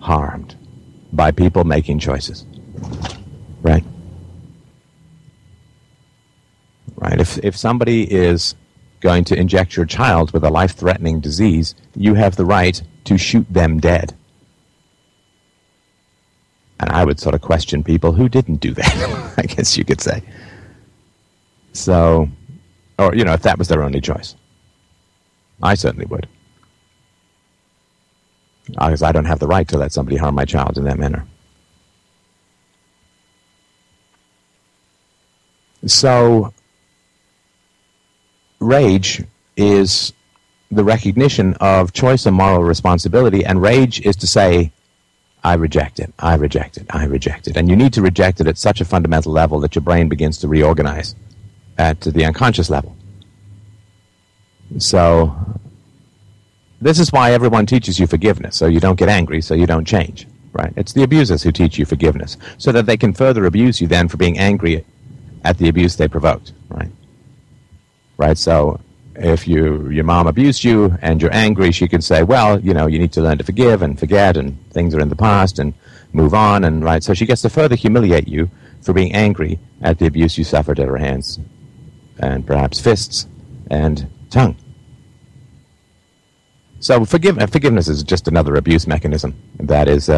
harmed by people making choices. Right? Right. If somebody is going to inject your child with a life-threatening disease, you have the right to shoot them dead. And I would sort of question people who didn't do that, I guess you could say. So, or, if that was their only choice. I certainly would. Because I don't have the right to let somebody harm my child in that manner. So, rage is the recognition of choice and moral responsibility, and rage is to say, I reject it, I reject it, I reject it. And you need to reject it at such a fundamental level that your brain begins to reorganize at the unconscious level. So this is why everyone teaches you forgiveness, so you don't get angry, so you don't change, right? It's the abusers who teach you forgiveness, so that they can further abuse you then for being angry at the abuse they provoked, right? Right, so if your mom abused you and you're angry, she can say, well, you need to learn to forgive and forget, and things are in the past, and move on, and right. So she gets to further humiliate you for being angry at the abuse you suffered at her hands, and perhaps fists and tongue. So forgiveness is just another abuse mechanism that is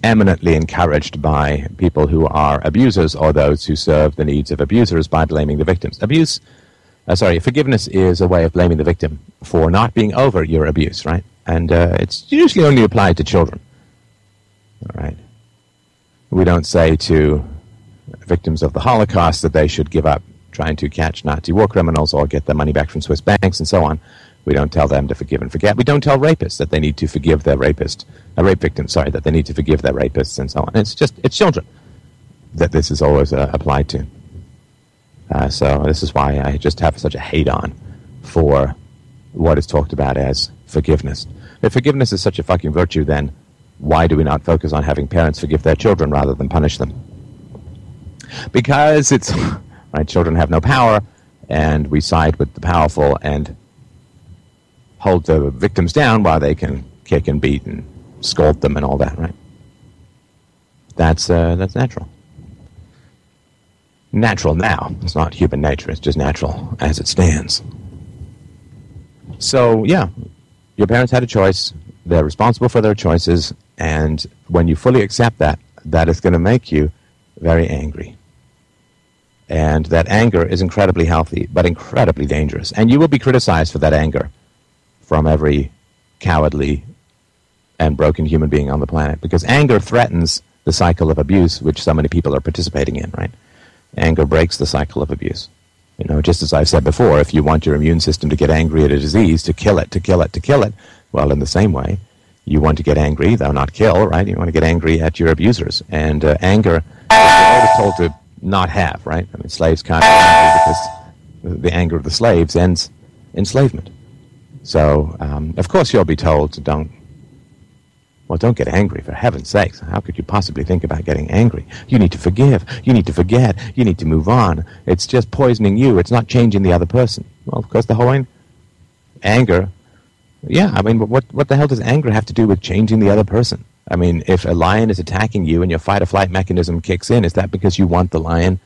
eminently encouraged by people who are abusers or those who serve the needs of abusers by blaming the victims. Forgiveness is a way of blaming the victim for not being over your abuse, right? And it's usually only applied to children, all right? We don't say to victims of the Holocaust that they should give up trying to catch Nazi war criminals or get their money back from Swiss banks and so on. We don't tell them to forgive and forget. We don't tell rapists that they need to forgive their rape victims, that they need to forgive their rapists and so on. It's children that this is always applied to. So this is why I just have such a hate-on for what is talked about as forgiveness. If forgiveness is such a fucking virtue, then why do we not focus on having parents forgive their children rather than punish them? Because it's, right, children have no power, and we side with the powerful and hold the victims down while they can kick and beat and scold them and all that, right? That's natural. Natural now. It's not human nature. It's just natural as it stands. So, yeah, your parents had a choice. They're responsible for their choices. And when you fully accept that, that is going to make you very angry. And that anger is incredibly healthy, but incredibly dangerous. And you will be criticized for that anger from every cowardly and broken human being on the planet. Because anger threatens the cycle of abuse, which so many people are participating in, right? Anger breaks the cycle of abuse. Just as I've said before, if you want your immune system to get angry at a disease, to kill it, well, in the same way, you want to get angry, though not kill, right? You want to get angry at your abusers. And anger, we're always told to not have, right? I mean, slaves can't be angry because the anger of the slaves ends enslavement. So, of course, you'll be told to don't get angry, for heaven's sakes. How could you possibly think about getting angry? You need to forgive. You need to forget. You need to move on. It's just poisoning you. It's not changing the other person. Well, of course, the whole anger, yeah, I mean, what the hell does anger have to do with changing the other person? I mean, if a lion is attacking you and your fight-or-flight mechanism kicks in, is that because you want the lion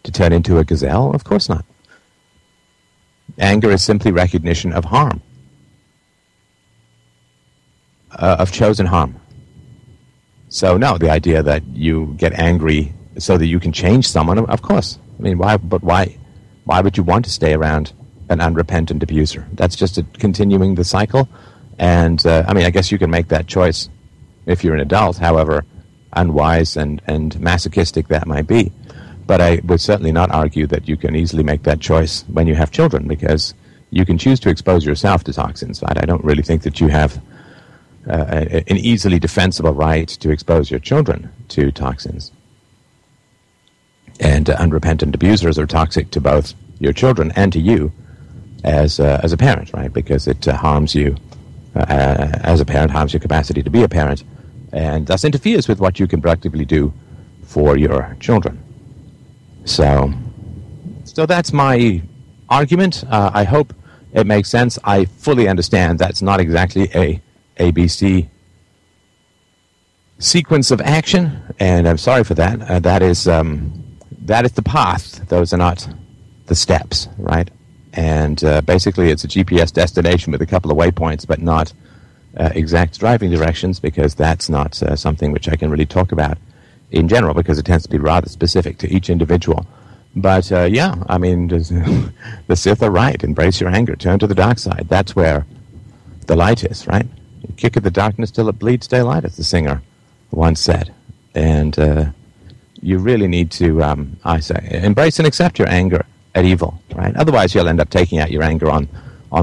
to turn into a gazelle? Of course not. Anger is simply recognition of harm. Of chosen harm. So no, the idea that you get angry so that you can change someone, of course. I mean, why would you want to stay around an unrepentant abuser? That's just continuing the cycle. And I guess you can make that choice if you're an adult, however unwise and masochistic that might be. But I would certainly not argue that you can easily make that choice when you have children, because you can choose to expose yourself to toxins. I don't really think that you have an easily defensible right to expose your children to toxins. And unrepentant abusers are toxic to both your children and to you as a parent, right? Because it harms you as a parent, harms your capacity to be a parent, and thus interferes with what you can productively do for your children. So that's my argument. I hope it makes sense. I fully understand that's not exactly a ABC sequence of action, and I'm sorry for that. That is the path. Those are not the steps, right? And basically it's a GPS destination with a couple of waypoints, but not exact driving directions, because that's not something which I can really talk about in general, because it tends to be rather specific to each individual. But yeah, I mean, the Sith are right. Embrace your anger. Turn to the dark side. That's where the light is, right? You kick at the darkness till it bleeds daylight, as the singer once said. And you really need to, I say, embrace and accept your anger at evil, right? Otherwise, you'll end up taking out your anger on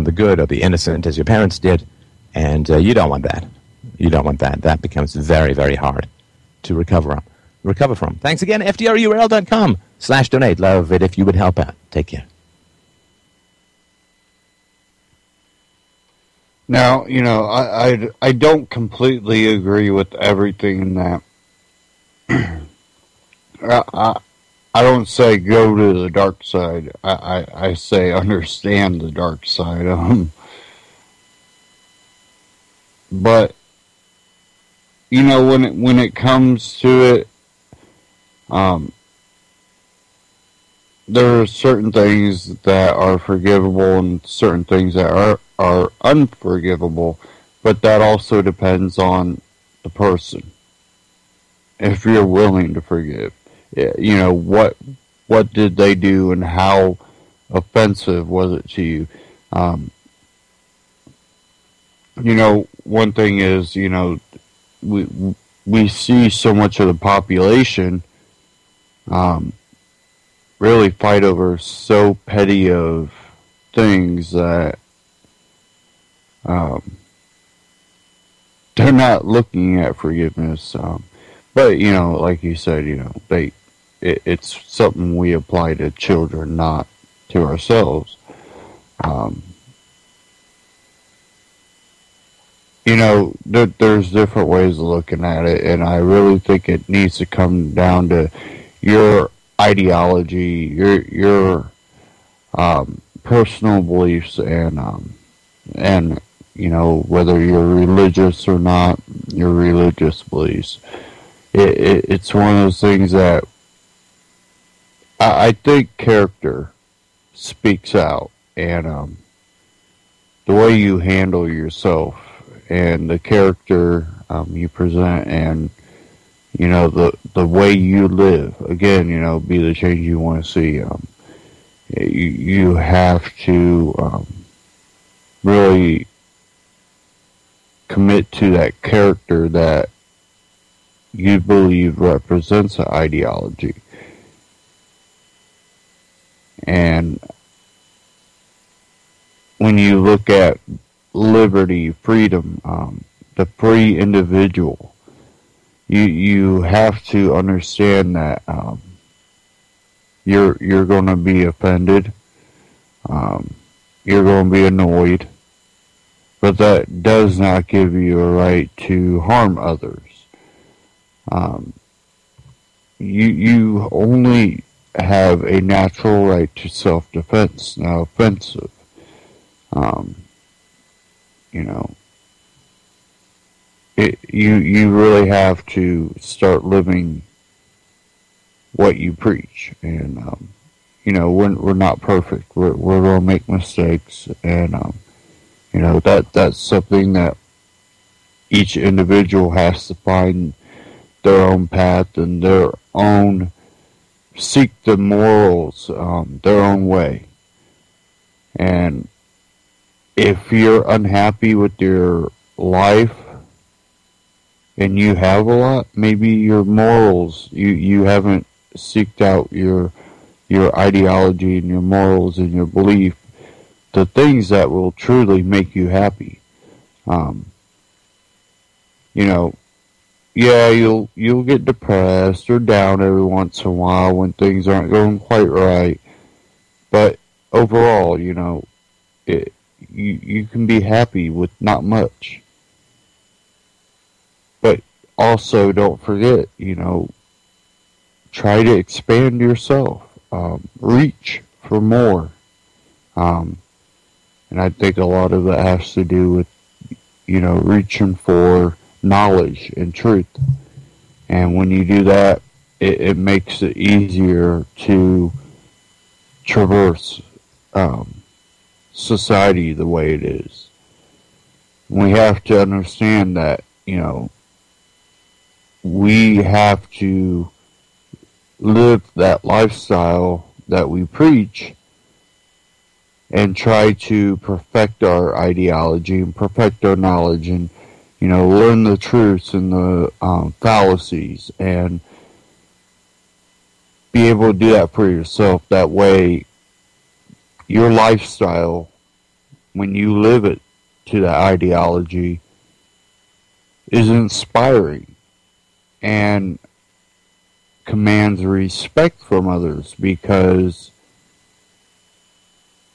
the good or the innocent, as your parents did, and you don't want that. You don't want that. That becomes very, very hard to recover from. Thanks again, FDRURL.com/donate. Love it if you would help out. Take care. Now, I don't completely agree with everything in that. I don't say go to the dark side. I say understand the dark side. But when it comes to it, there are certain things that are forgivable and certain things that are unforgivable, but that also depends on the person. If you're willing to forgive, what did they do and how offensive was it to you? One thing is, we see so much of the population really fight over so petty of things that they're not looking at forgiveness. But, like you said, it's something we apply to children, not to ourselves. There's different ways of looking at it, and I really think it needs to come down to your ideology, your personal beliefs, and whether you're religious or not, your religious beliefs. It's one of those things that I think character speaks out, and the way you handle yourself and the character you present, and the way you live, again, be the change you want to see. You have to really commit to that character that you believe represents an ideology. And when you look at liberty, freedom, the free individual, you have to understand that you're going to be offended, you're going to be annoyed, but that does not give you a right to harm others. You only have a natural right to self-defense, not offensive. You really have to start living what you preach, and we're not perfect. We're gonna make mistakes, and that's something that each individual has to find their own path and their own, seek the morals their own way. And if you're unhappy with your life and you have a lot, maybe your morals, you haven't seeked out your ideology and your morals and your belief, the things that will truly make you happy. Yeah, you'll get depressed or down every once in a while when things aren't going quite right, but overall, you can be happy with not much. But also, don't forget, try to expand yourself, reach for more, and I think a lot of that has to do with, reaching for knowledge and truth. And when you do that, it makes it easier to traverse society the way it is. We have to understand that, we have to live that lifestyle that we preach and try to perfect our ideology and perfect our knowledge and, learn the truths and the fallacies and be able to do that for yourself. That way your lifestyle, when you live it to that ideology, is inspiring and commands respect from others, because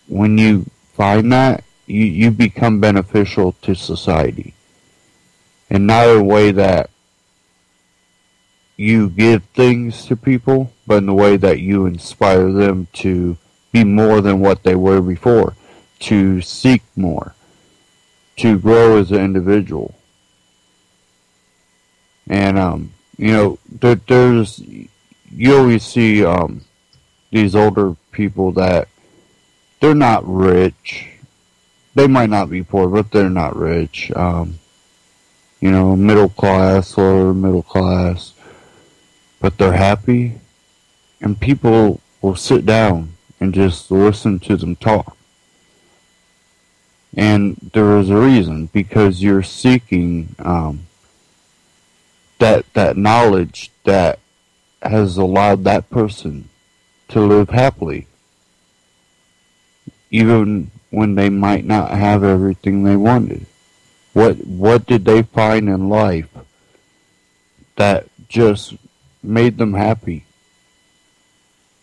when you find that, you become beneficial to society. And not in a way that you give things to people, but in the way that you inspire them to be more than what they were before, to seek more, to grow as an individual. And, you know, you always see these older people that they're not rich. They might not be poor, but they're not rich. You know, middle class or middle class, but they're happy, and people will sit down and just listen to them talk. And there is a reason, because you're seeking that knowledge that has allowed that person to live happily, even when they might not have everything they wanted. What did they find in life that just made them happy?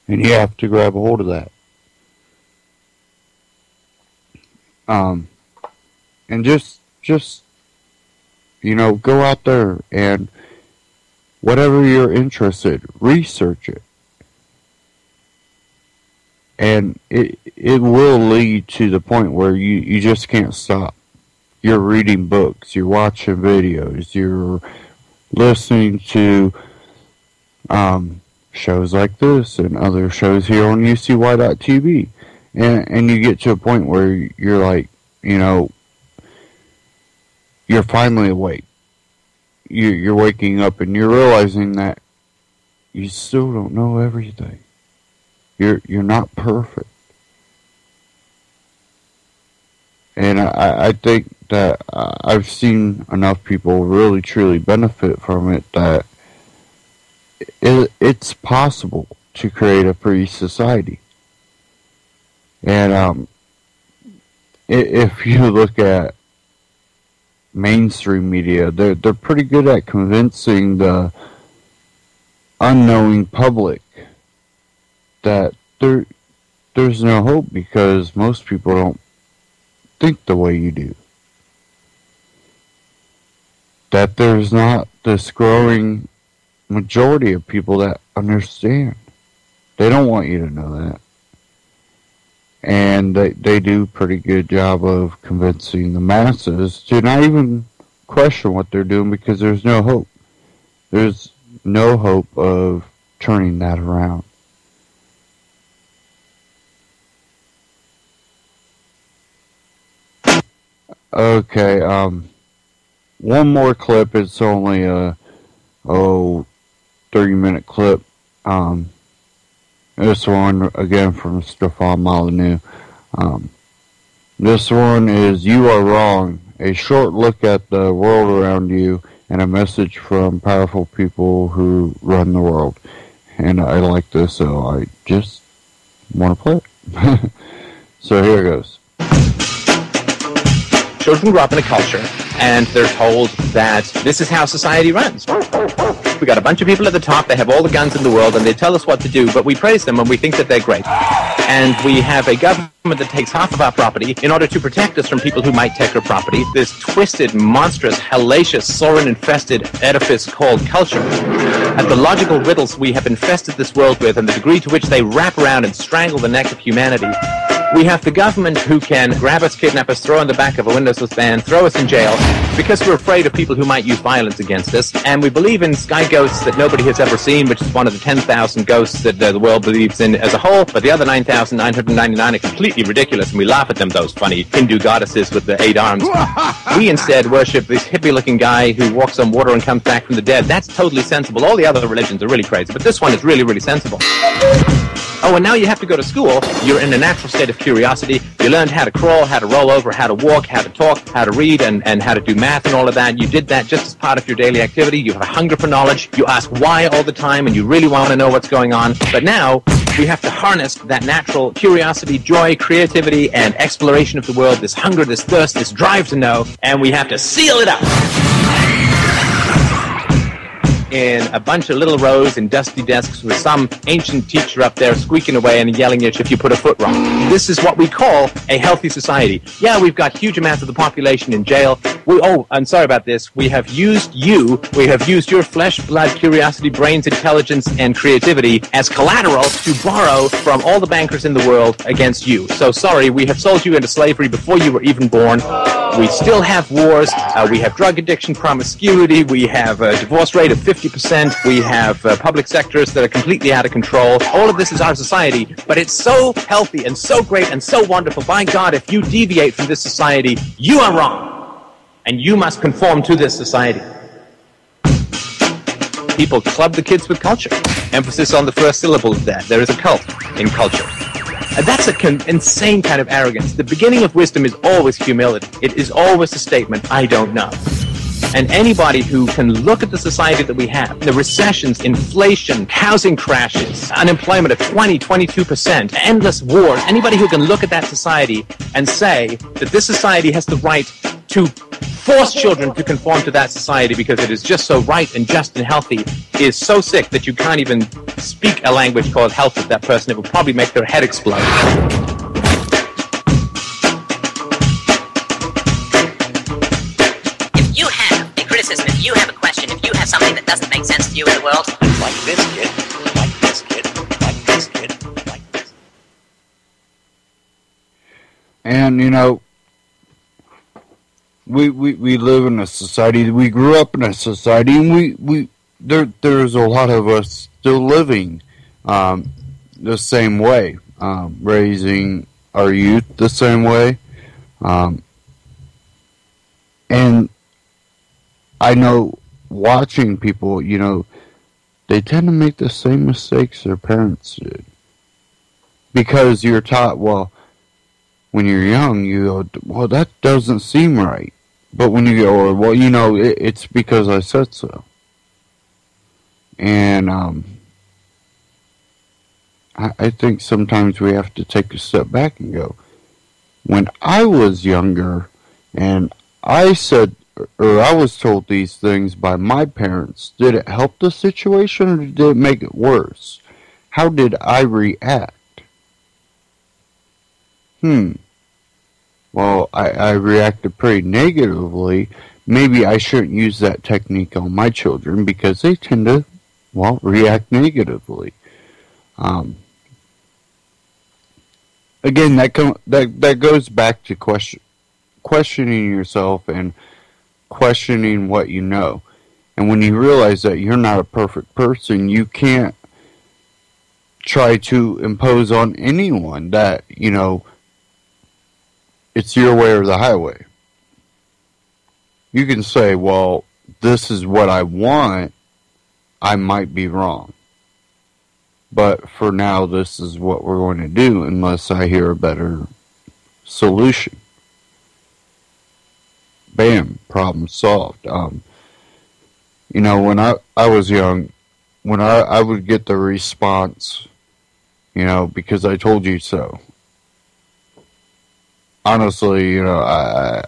And you have to grab a hold of that. And just you know, go out there and whatever you're interested, research it. And it will lead to the point where you just can't stop. You're reading books, you're watching videos, you're listening to shows like this and other shows here on UCY.TV. And you get to a point where you're like, you know, you're finally awake. You're waking up and you're realizing that you still don't know everything. You're not perfect. And I think that I've seen enough people really truly benefit from it that it's possible to create a free society. And if you look at mainstream media, they're pretty good at convincing the unknowing public that there's no hope, because most people don't think the way you do. That there's not this growing majority of people that understand. They don't want you to know that. And they do a pretty good job of convincing the masses to not even question what they're doing, because there's no hope. There's no hope of turning that around. Okay, one more clip. It's only a 30-minute clip. This one, again, from Stefan Molyneux. This one is "You Are Wrong," a short look at the world around you and a message from powerful people who run the world. And I like this, so I just want to play it. So here it goes. Children grow up in a culture, and they're told that this is how society runs. We got a bunch of people at the top, they have all the guns in the world, and they tell us what to do, but we praise them and we think that they're great. And we have a government that takes half of our property in order to protect us from people who might take our property. This twisted, monstrous, hellacious, Sauron-infested edifice called culture. At the logical riddles we have infested this world with, and the degree to which they wrap around and strangle the neck of humanity, we have the government who can grab us, kidnap us, throw in the back of a windowless van, throw us in jail, because we're afraid of people who might use violence against us. And we believe in sky ghosts that nobody has ever seen, which is one of the 10,000 ghosts that the world believes in as a whole. But the other 9,999 are completely ridiculous, and we laugh at them, those funny Hindu goddesses with the 8 arms. We instead worship this hippie-looking guy who walks on water and comes back from the dead. That's totally sensible. All the other religions are really crazy, but this one is really, really sensible. Oh, and now you have to go to school. You're in a natural state of curiosity. You learned how to crawl, how to roll over, how to walk, how to talk, how to read, and how to do math and all of that. You did that just as part of your daily activity. You have a hunger for knowledge. You ask why all the time, and you really want to know what's going on. But now, We have to harness that natural curiosity, joy, creativity, and exploration of the world, this hunger, this thirst, this drive to know, and we have to seal it up in a bunch of little rows in dusty desks with some ancient teacher up there squeaking away and yelling at you if you put a foot wrong. This is what we call a healthy society. Yeah, we've got huge amounts of the population in jail. I'm sorry about this. We have used you. We have used your flesh, blood, curiosity, brains, intelligence, and creativity as collateral to borrow from all the bankers in the world against you. So sorry, we have sold you into slavery before you were even born. We still have wars. We have drug addiction, promiscuity. We have a divorce rate of 50%. We have public sectors that are completely out of control. All of this is our society, but it's so healthy and so great and so wonderful. By God, if you deviate from this society, you are wrong. And you must conform to this society. People club the kids with culture. Emphasis on the first syllable of that. There is a cult in culture. And that's an insane kind of arrogance. The beginning of wisdom is always humility. It is always a statement, I don't know. And anybody who can look at the society that we have, the recessions, inflation, housing crashes, unemployment of 22%, endless wars, anybody who can look at that society and say that this society has the right to force children to conform to that society because it is just so right and just and healthy is so sick that you can't even speak a language called health with that person. It will probably make their head explode. If you have a question, if you have something that doesn't make sense to you in the world, like this kid, like this kid, like this kid, like this. And, you know, we live in a society, we grew up in a society, and there's a lot of us still living the same way, raising our youth the same way, and I know watching people, you know, they tend to make the same mistakes their parents did. Because you're taught, well, when you're young, you go, well, that doesn't seem right. But when you go, well, you know, it's because I said so. And I think sometimes we have to take a step back and go, when I was younger and I said, or I was told these things by my parents, did it help the situation or did it make it worse? How did I react? Well, I reacted pretty negatively. Maybe I shouldn't use that technique on my children because they tend to, well, react negatively. Again, that goes back to questioning yourself and questioning what you know. And when you realize that you're not a perfect person, you can't try to impose on anyone that, you know, it's your way or the highway. You can say, well, this is what I want. I might be wrong. But for now, this is what we're going to do unless I hear a better solution. Bam, problem solved. You know, when I was young, when I would get the response, you know, because I told you so. Honestly, you know, I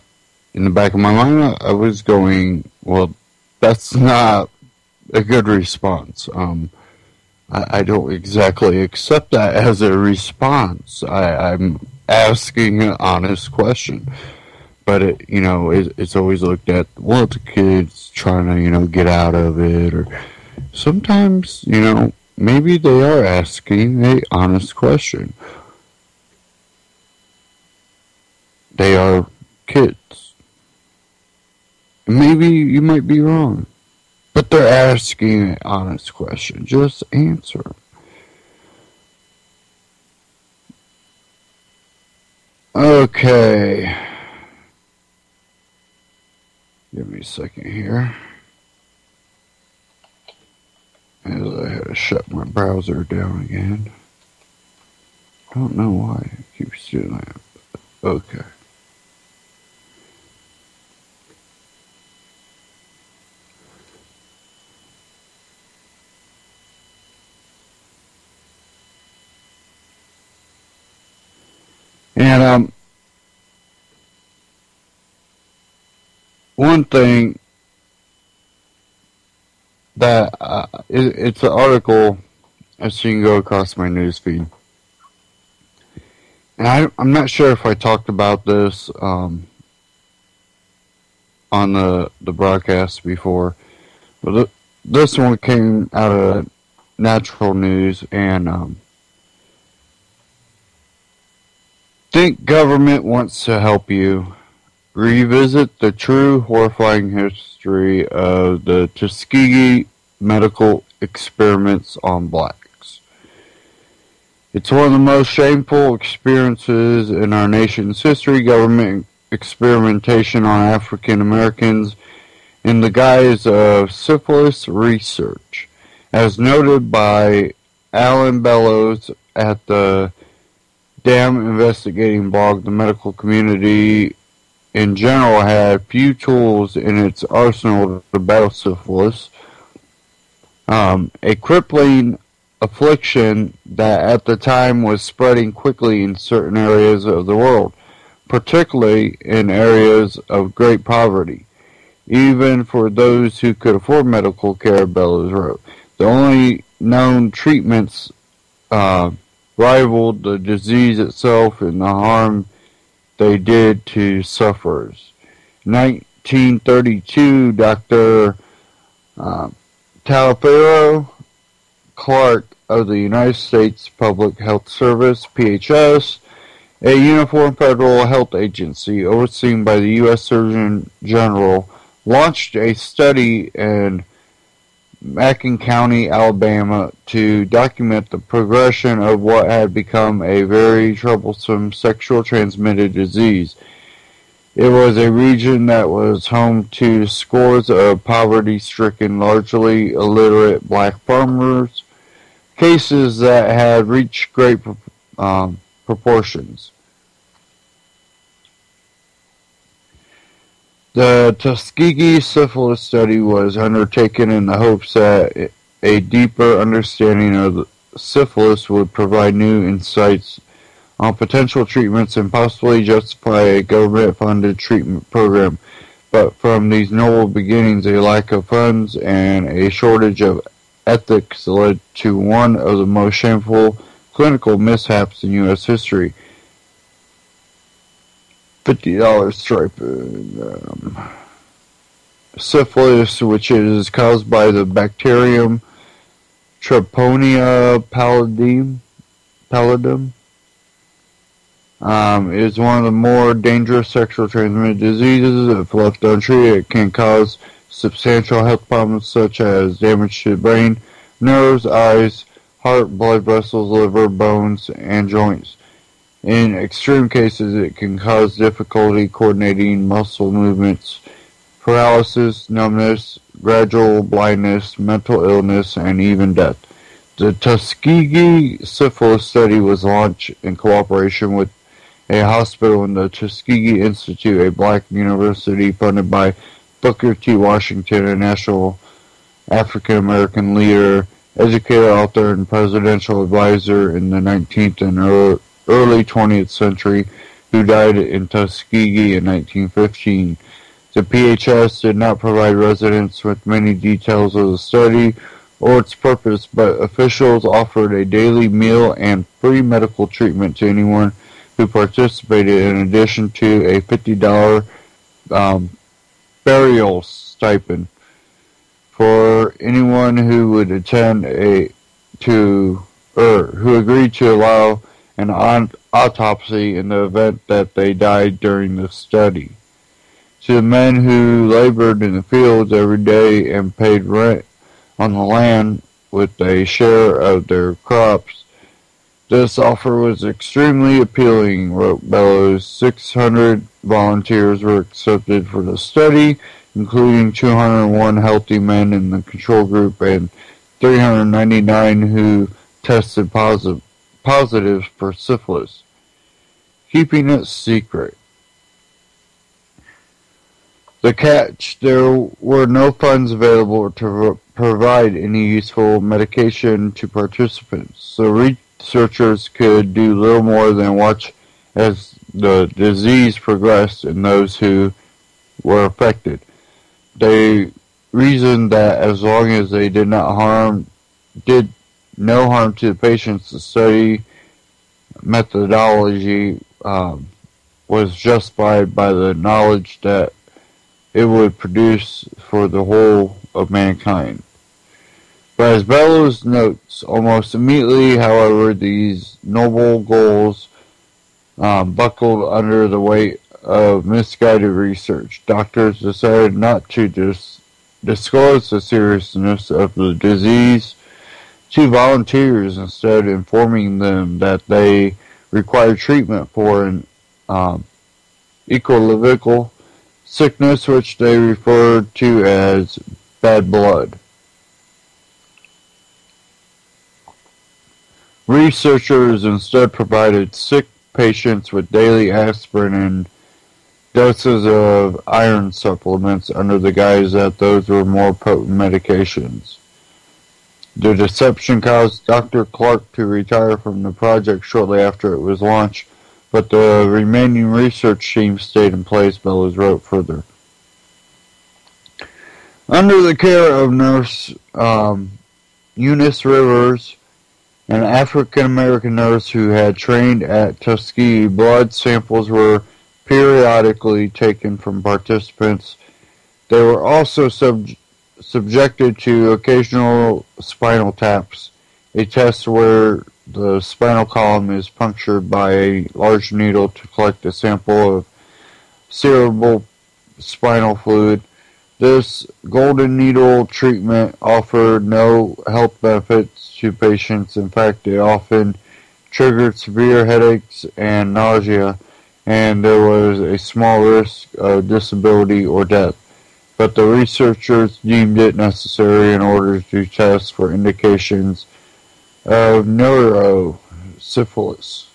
in the back of my mind, I was going, well, that's not a good response. I don't exactly accept that as a response. I'm asking an honest question. But, it's always looked at, well, the kid's trying to, get out of it. Or sometimes, maybe they are asking an honest question. They are kids. Maybe you might be wrong. But they're asking an honest question. Just answer. Okay. Give me a second here. As I had to shut my browser down again. I don't know why it keeps doing that. Okay. And one thing that it's an article I've seen go across my newsfeed, and I'm not sure if I talked about this on the broadcast before, but this one came out of Natural News, and think government wants to help you revisit the true horrifying history of the Tuskegee medical experiments on blacks. It's one of the most shameful experiences in our nation's history, government experimentation on African Americans in the guise of syphilis research. As noted by Alan Bellows at the Damn Investigating blog, the medical community in general had few tools in its arsenal to battle syphilis, a crippling affliction that at the time was spreading quickly in certain areas of the world, particularly in areas of great poverty. Even for those who could afford medical care, Bellows wrote, the only known treatments rivaled the disease itself and the harm they did to sufferers. In 1932, Dr. Taliaferro Clark of the United States Public Health Service, PHS, a uniform federal health agency overseen by the U.S. Surgeon General, launched a study in Macon County, Alabama, to document the progression of what had become a very troublesome sexual transmitted disease. It was a region that was home to scores of poverty-stricken, largely illiterate black farmers, cases that had reached great proportions. The Tuskegee syphilis study was undertaken in the hopes that a deeper understanding of syphilis would provide new insights on potential treatments and possibly justify a government-funded treatment program. But from these noble beginnings, a lack of funds and a shortage of ethics led to one of the most shameful clinical mishaps in U.S. history. $50 stripe. Syphilis, which is caused by the bacterium Treponema pallidum, is one of the more dangerous sexual transmitted diseases. If left untreated, it can cause substantial health problems such as damage to the brain, nerves, eyes, heart, blood vessels, liver, bones, and joints. In extreme cases, it can cause difficulty coordinating muscle movements, paralysis, numbness, gradual blindness, mental illness, and even death. The Tuskegee Syphilis Study was launched in cooperation with a hospital in the Tuskegee Institute, a black university funded by Booker T. Washington, a national African-American leader, educator, author, and presidential advisor in the 19th and early 20th century, who died in Tuskegee in 1915. The PHS did not provide residents with many details of the study or its purpose, but officials offered a daily meal and free medical treatment to anyone who participated, in addition to a $50 burial stipend for anyone who would attend who agreed to allow an autopsy in the event that they died during the study. To the men who labored in the fields every day and paid rent on the land with a share of their crops, this offer was extremely appealing, wrote Bellows. 600 volunteers were accepted for the study, including 201 healthy men in the control group and 399 who tested positive for syphilis. Keeping it secret. The catch: there were no funds available to provide any useful medication to participants, so researchers could do little more than watch as the disease progressed in those who were affected. They reasoned that as long as they did no harm to the patients, the study methodology was justified by the knowledge that it would produce for the whole of mankind. But as Bellows notes, almost immediately, however, these noble goals buckled under the weight of misguided research. Doctors decided not to disclose the seriousness of the disease to volunteers, instead informing them that they required treatment for an ecological sickness, which they referred to as bad blood. Researchers instead provided sick patients with daily aspirin and doses of iron supplements under the guise that those were more potent medications. The deception caused Dr. Clark to retire from the project shortly after it was launched, but the remaining research team stayed in place, Bellows wrote further. Under the care of nurse Eunice Rivers, an African-American nurse who had trained at Tuskegee, blood samples were periodically taken from participants. They were also subjected to occasional spinal taps, a test where the spinal column is punctured by a large needle to collect a sample of cerebral spinal fluid. This golden needle treatment offered no health benefits to patients. In fact, it often triggered severe headaches and nausea, and there was a small risk of disability or death. But the researchers deemed it necessary in order to test for indications of neurosyphilis.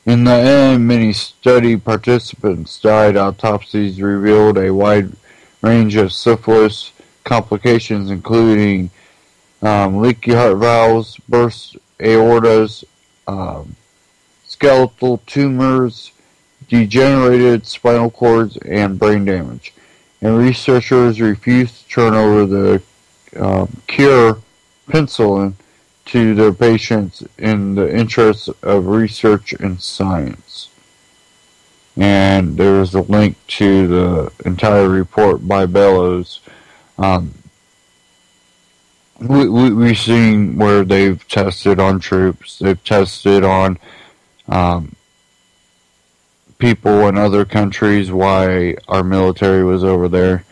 In the end, many study participants died. Autopsies revealed a wide range of syphilis complications, including leaky heart valves, burst aortas, skeletal tumors, degenerated spinal cords, and brain damage. And researchers refused to turn over the cure penicillin to their patients in the interest of research and science. And there is a link to the entire report by Bellows. We've seen where they've tested on troops, they've tested on people in other countries, why our military was over there.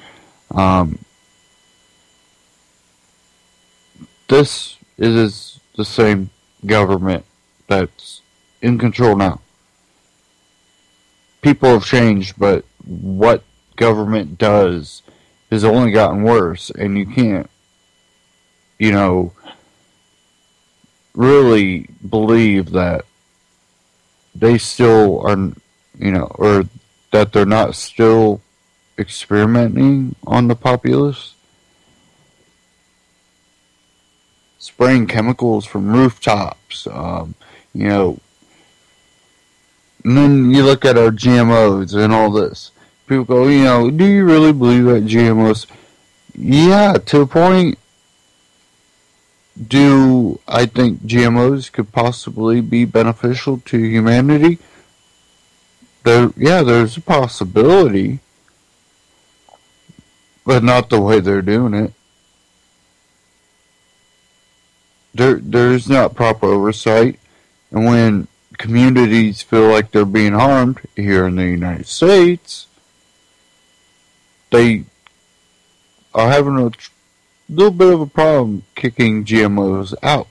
This is the same government that's in control now. People have changed, but what government does has only gotten worse, and you can't, really believe that they still are, or that they're not still experimenting on the populace. Spraying chemicals from rooftops, and then you look at our GMOs and all this. People go, do you really believe that GMOs? Yeah, to a point. Do I think GMOs could possibly be beneficial to humanity? There's a possibility, but not the way they're doing it. There's not proper oversight, and when communities feel like they're being harmed here in the United States, they are having a little bit of a problem kicking GMOs out.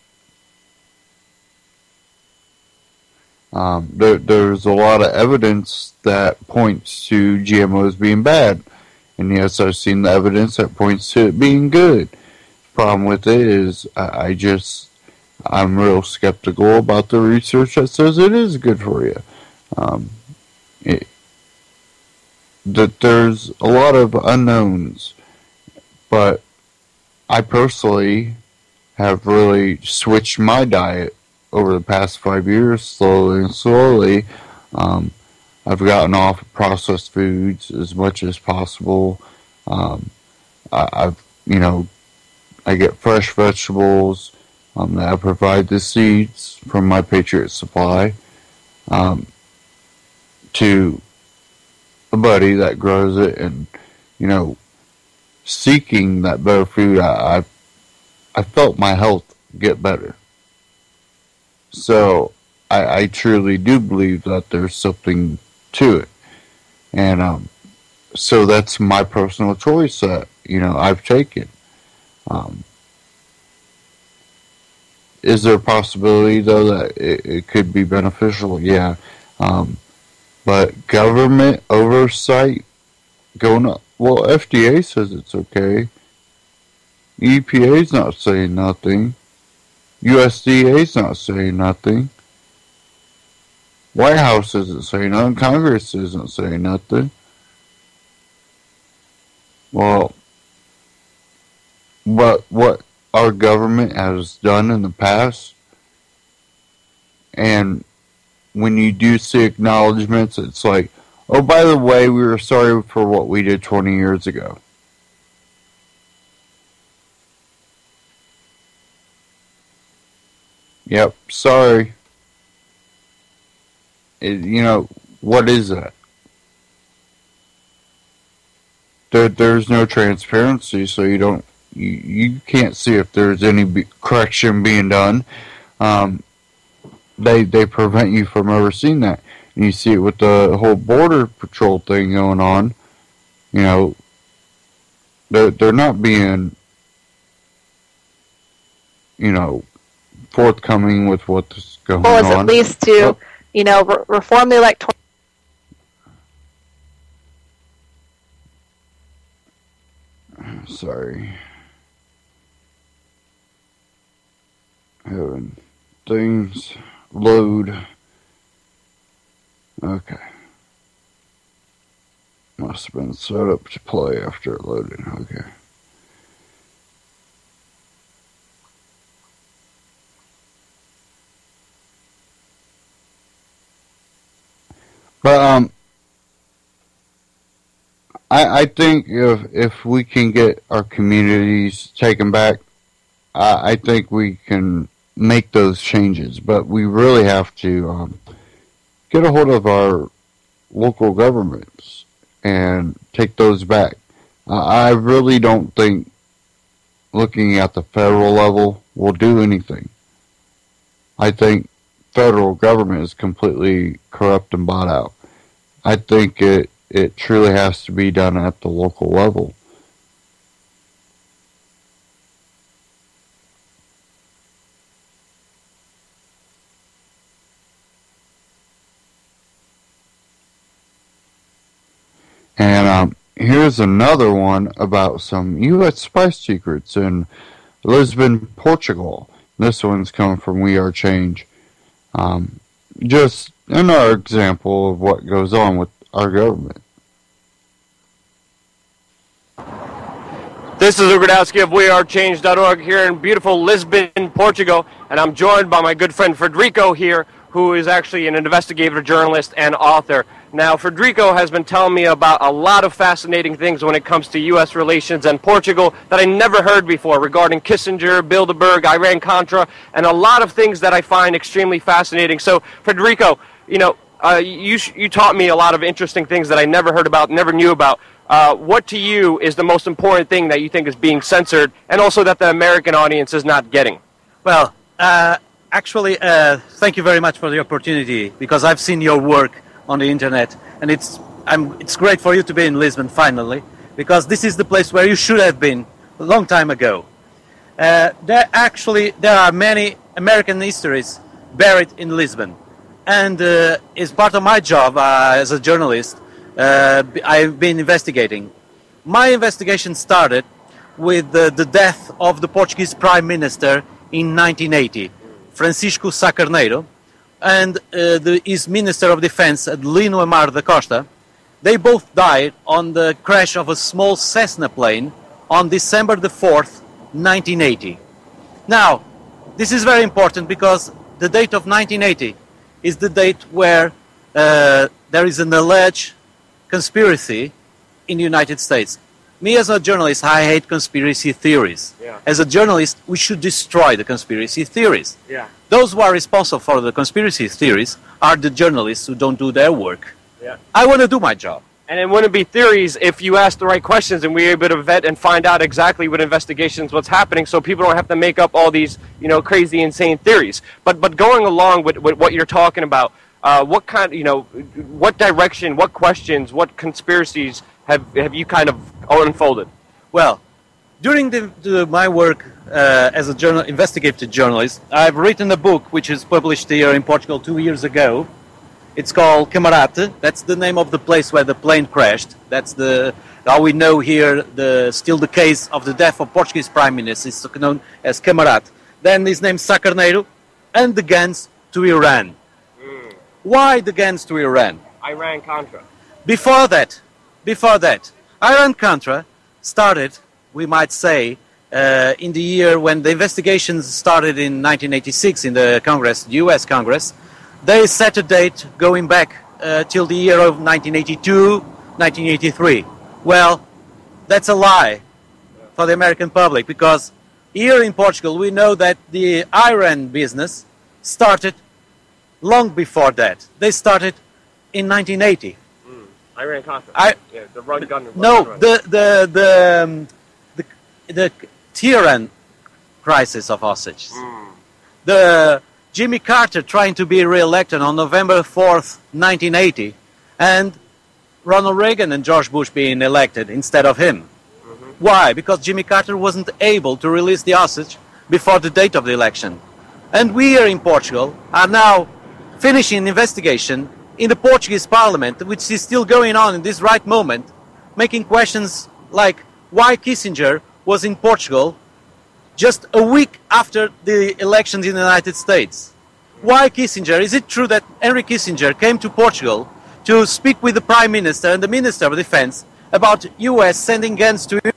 There's a lot of evidence that points to GMOs being bad, and yes, I've seen the evidence that points to it being good. Problem with it is I'm real skeptical about the research that says it is good for you. That there's a lot of unknowns, but I personally have really switched my diet over the past 5 years, slowly and slowly, I've gotten off of processed foods as much as possible. I've, I get fresh vegetables that I provide the seeds from my Patriot Supply to a buddy that grows it, and seeking that better food, I felt my health get better. So I truly do believe that there's something to it, and so that's my personal choice that I've taken. Is there a possibility though that it could be beneficial? Yeah, but government oversight going up. Well, FDA says it's okay. EPA's not saying nothing. USDA's not saying nothing. White House isn't saying nothing. Congress isn't saying nothing. Well, what our government has done in the past, and when you do see acknowledgments, it's like, oh, by the way, we were sorry for what we did 20 years ago. Yep, sorry. What is that? There's no transparency, so you can't see if there's any correction being done. They prevent you from ever seeing that. And you see it with the whole border patrol thing going on. They're not being, forthcoming with what's going on. Well, at least to, reform the electoral. Sorry. Having things load. Okay. Must have been set up to play after it loaded. Okay. But I think if we can get our communities taken back, I think we can make those changes. But we really have to get a hold of our local governments and take those back. I really don't think looking at the federal level will do anything. I think federal government is completely corrupt and bought out. I think it truly has to be done at the local level. And here's another one about some U.S. spy secrets in Lisbon, Portugal. This one's coming from We Are Change. Just another example of what goes on with our government. This is Ugradowski of WeAreChange.org here in beautiful Lisbon, Portugal, and I'm joined by my good friend Federico here, who is actually an investigative journalist and author. Now, Federico has been telling me about a lot of fascinating things when it comes to U.S. relations and Portugal that I never heard before regarding Kissinger, Bilderberg, Iran-Contra, and a lot of things that I find extremely fascinating. So, Federico, you taught me a lot of interesting things that I never heard about, never knew about. What to you is the most important thing that you think is being censored, and also that the American audience is not getting? Well, actually, thank you very much for the opportunity, because I've seen your work on the internet, and it's great for you to be in Lisbon finally, because this is the place where you should have been a long time ago. There are many American histories buried in Lisbon, and as part of my job as a journalist, I've been investigating. My investigation started with the death of the Portuguese Prime Minister in 1980, Francisco Sá Carneiro, and his Minister of Defense, Adelino Amar da Costa. They both died on the crash of a small Cessna plane on December the 4th, 1980. Now, this is very important because the date of 1980 is the date where there is an alleged conspiracy in the United States. Me as a journalist, I hate conspiracy theories. Yeah. As a journalist, we should destroy the conspiracy theories. Yeah. Those who are responsible for the conspiracy theories are the journalists who don't do their work. Yeah. I want to do my job. And it wouldn't be theories if you ask the right questions and we're able to vet and find out exactly what investigations, what's happening, so people don't have to make up all these, crazy, insane theories. But going along with what you're talking about, what kind, what direction, what questions, what conspiracies have you kind of unfolded? Well, during my work as a investigative journalist, I've written a book which is published here in Portugal 2 years ago. It's called Camarate. That's the name of the place where the plane crashed. That's how we know here still the case of the death of Portuguese Prime Minister is known as Camarate. Then his name Sacarneiro, and the guns to Iran. Why the guns to Iran? Iran-Contra. Before that, Iran-Contra started, we might say, in the year when the investigations started in 1986 in the Congress, the U.S. Congress. They set a date going back till the year of 1982, 1983. Well, that's a lie for the American public, because here in Portugal we know that the Iran business started long before that. They started in 1980. Iran-Contra. The run gun. No, the Tehran crisis of hostages. The Jimmy Carter trying to be re-elected on November 4th, 1980, and Ronald Reagan and George Bush being elected instead of him. Why? Because Jimmy Carter wasn't able to release the hostage before the date of the election. And we here in Portugal are now finishing an investigation in the Portuguese Parliament, which is still going on in this right moment, making questions like why Kissinger was in Portugal just a week after the elections in the United States. Why Kissinger? Is it true that Henry Kissinger came to Portugal to speak with the Prime Minister and the Minister of Defense about US sending guns to Iran?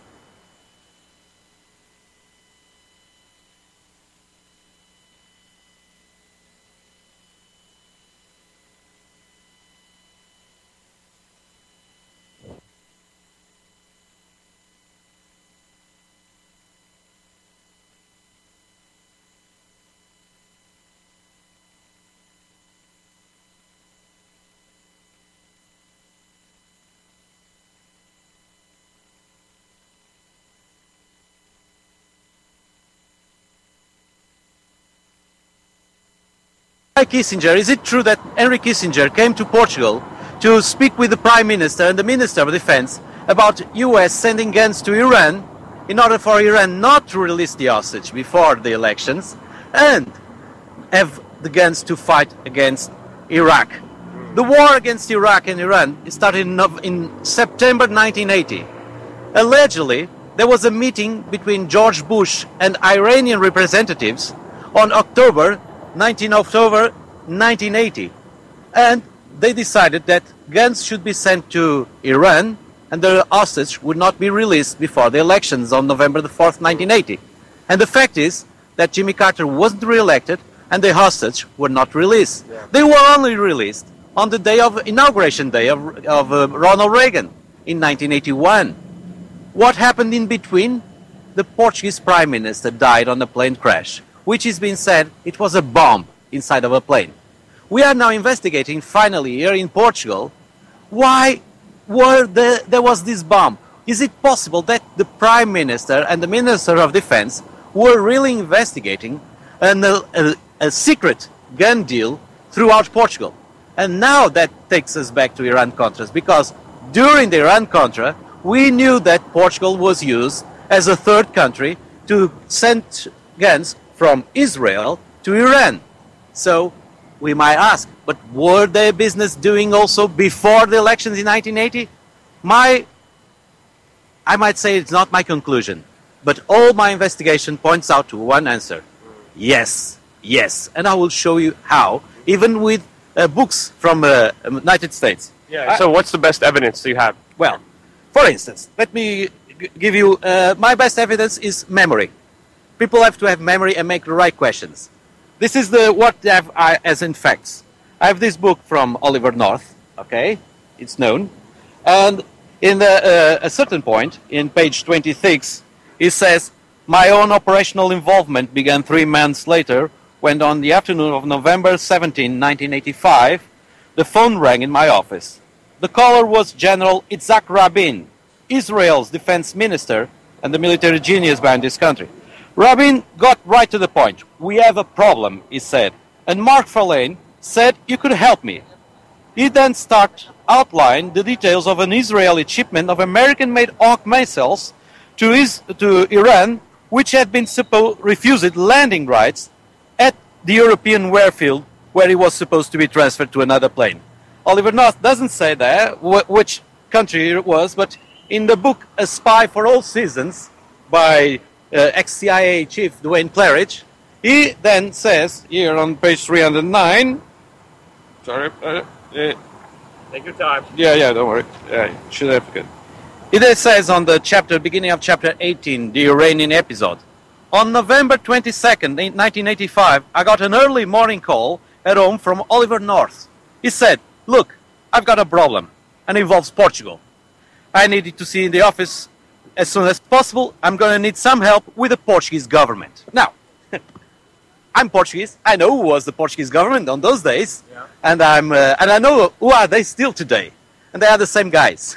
Kissinger, is it true that Henry Kissinger came to Portugal to speak with the Prime Minister and the Minister of Defense about US sending guns to Iran in order for Iran not to release the hostage before the elections and have the guns to fight against Iraq? The war against Iraq and Iran started in September 1980. Allegedly, there was a meeting between George Bush and Iranian representatives on October 1980, and they decided that guns should be sent to Iran and the hostage would not be released before the elections on November the 4th, 1980. And the fact is that Jimmy Carter wasn't re-elected and the hostage were not released. Yeah. They were only released on the day of inauguration day of Ronald Reagan in 1981. What happened in between? The Portuguese Prime Minister died on a plane crash, which is being said it was a bomb inside of a plane. We are now investigating, finally, here in Portugal, why there was this bomb. Is it possible that the Prime Minister and the Minister of Defense were really investigating a secret gun deal throughout Portugal? And now that takes us back to Iran-Contras, because during the Iran-Contra, we knew that Portugal was used as a third country to send guns from Israel to Iran. So we might ask, but were their business doing also before the elections in 1980? I might say it's not my conclusion, but all my investigation points out to one answer. Yes, yes. And I will show you how, even with books from the United States. Yeah. So what's the best evidence you have? Well, for instance, let me give you, my best evidence is memory. People have to have memory and make the right questions. this is what I have as in facts. I have this book from Oliver North, okay? It's known. And in a certain point, in page 26, it says, my own operational involvement began 3 months later when on the afternoon of November 17, 1985, the phone rang in my office. The caller was General Itzhak Rabin, Israel's defense minister and the military genius behind this country. Rabin got right to the point. We have a problem, he said. And Mark Verlaine said, you could help me. He then outlined the details of an Israeli shipment of American-made Hawk missiles to Iran, which had been refused landing rights at the European airfield where he was supposed to be transferred to another plane. Oliver North doesn't say there which country it was, but in the book A Spy for All Seasons by ex-CIA chief Duane Claridge, he then says, here on page 309, sorry, take your time. Yeah, don't worry. Should have forget. It says on the beginning of chapter 18, the Iranian episode. On November 22nd, 1985, I got an early morning call at home from Oliver North. He said, look, I've got a problem, and it involves Portugal. I needed to see in the office as soon as possible. I'm going to need some help with the Portuguese government. Now, I'm Portuguese. I know who was the Portuguese government on those days, and I know who are they still today. And they are the same guys.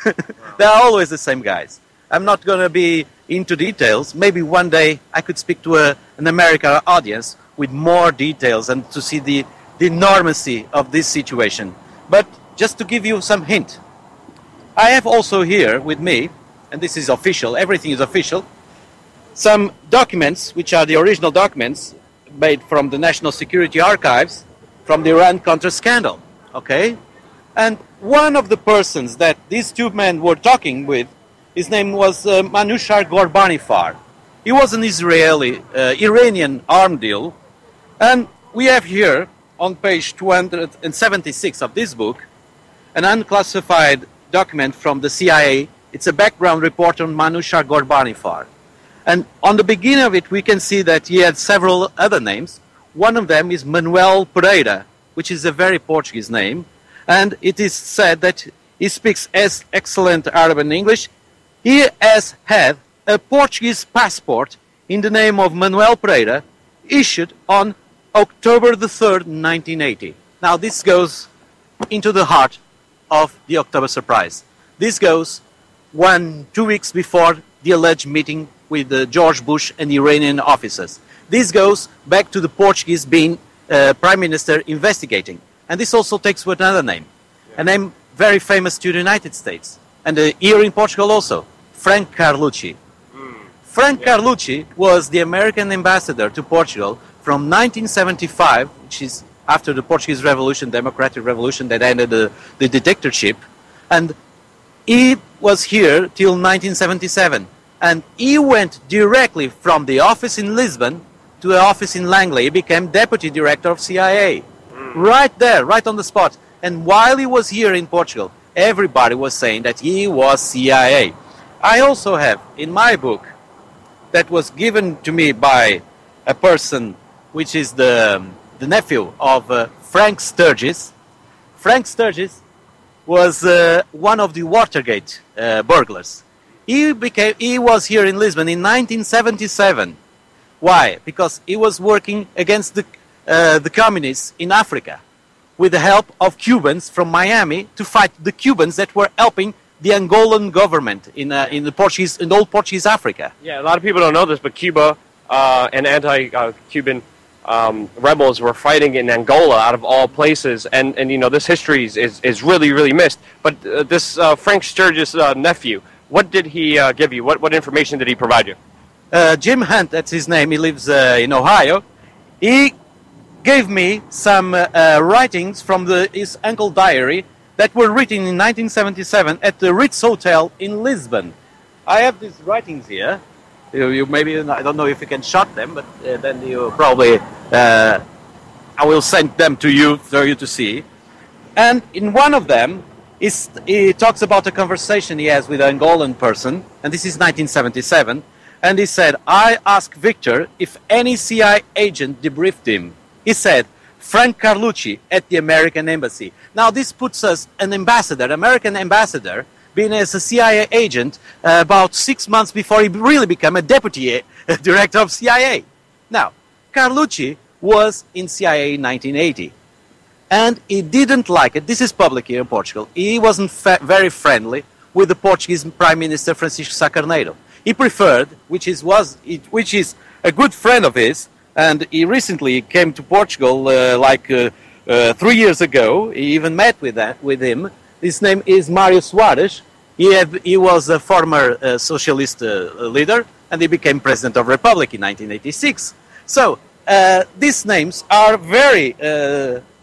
They are always the same guys. I'm not going to be into details. Maybe one day I could speak to an American audience with more details and to see the enormity of this situation. But just to give you some hint, I have also here with me, and this is official, everything is official, some documents, which are the original documents made from the National Security Archives from the Iran-Contra scandal, okay? And one of the persons that these two men were talking with, his name was Manushar Ghorbanifar. He was an Iranian arm deal, and we have here on page 276 of this book an unclassified document from the CIA. It's a background report on Manushar Ghorbanifar. And on the beginning of it, we can see that he had several other names. One of them is Manuel Pereira, which is a very Portuguese name. And it is said that he speaks as excellent Arabic and English. He has had a Portuguese passport in the name of Manuel Pereira, issued on October the 3rd, 1980. Now, this goes into the heart of the October surprise. This goes 2 weeks before the alleged meeting with George Bush and Iranian officers. This goes back to the Portuguese being Prime Minister investigating. And this also takes with another name, a name very famous to the United States, and here in Portugal also, Frank Carlucci. Frank Carlucci was the American ambassador to Portugal from 1975, which is after the Portuguese Revolution, Democratic Revolution that ended the dictatorship, and he was here till 1977. And he went directly from the office in Lisbon to the office in Langley. He became deputy director of CIA. Right there, right on the spot. And while he was here in Portugal, everybody was saying that he was CIA. I also have in my book, that was given to me by a person which is the nephew of Frank Sturgis. Frank Sturgis was one of the Watergate burglars. He was here in Lisbon in 1977. Why? Because he was working against the communists in Africa with the help of Cubans from Miami to fight the Cubans that were helping the Angolan government in old Portuguese Africa. Yeah, a lot of people don't know this, but Cuba and anti-Cuban rebels were fighting in Angola, out of all places, and you know, this history is really, really missed. But this Frank Sturgis nephew, what did he give you? What information did he provide you? Jim Hunt, that's his name. He lives in Ohio. He gave me some writings from his uncle's diary that were written in 1977 at the Ritz Hotel in Lisbon. I have these writings here. You maybe, I don't know if you can shot them, but then you probably, I will send them to you for you to see. And in one of them, he talks about a conversation he has with an Angolan person, and this is 1977, and he said, I asked Victor if any CIA agent debriefed him. He said, Frank Carlucci at the American Embassy. Now this puts us an ambassador, American ambassador, being as a CIA agent about 6 months before he really became a deputy director of CIA. Now, Carlucci was in CIA in 1980. And he didn't like it. This is public here in Portugal. He wasn't very friendly with the Portuguese Prime Minister Francisco Sá Carneiro. He preferred, which is a good friend of his, and he recently came to Portugal 3 years ago. He even met with him. His name is Mário Soares. He was a former socialist leader, and he became president of the Republic in 1986. So these names are very,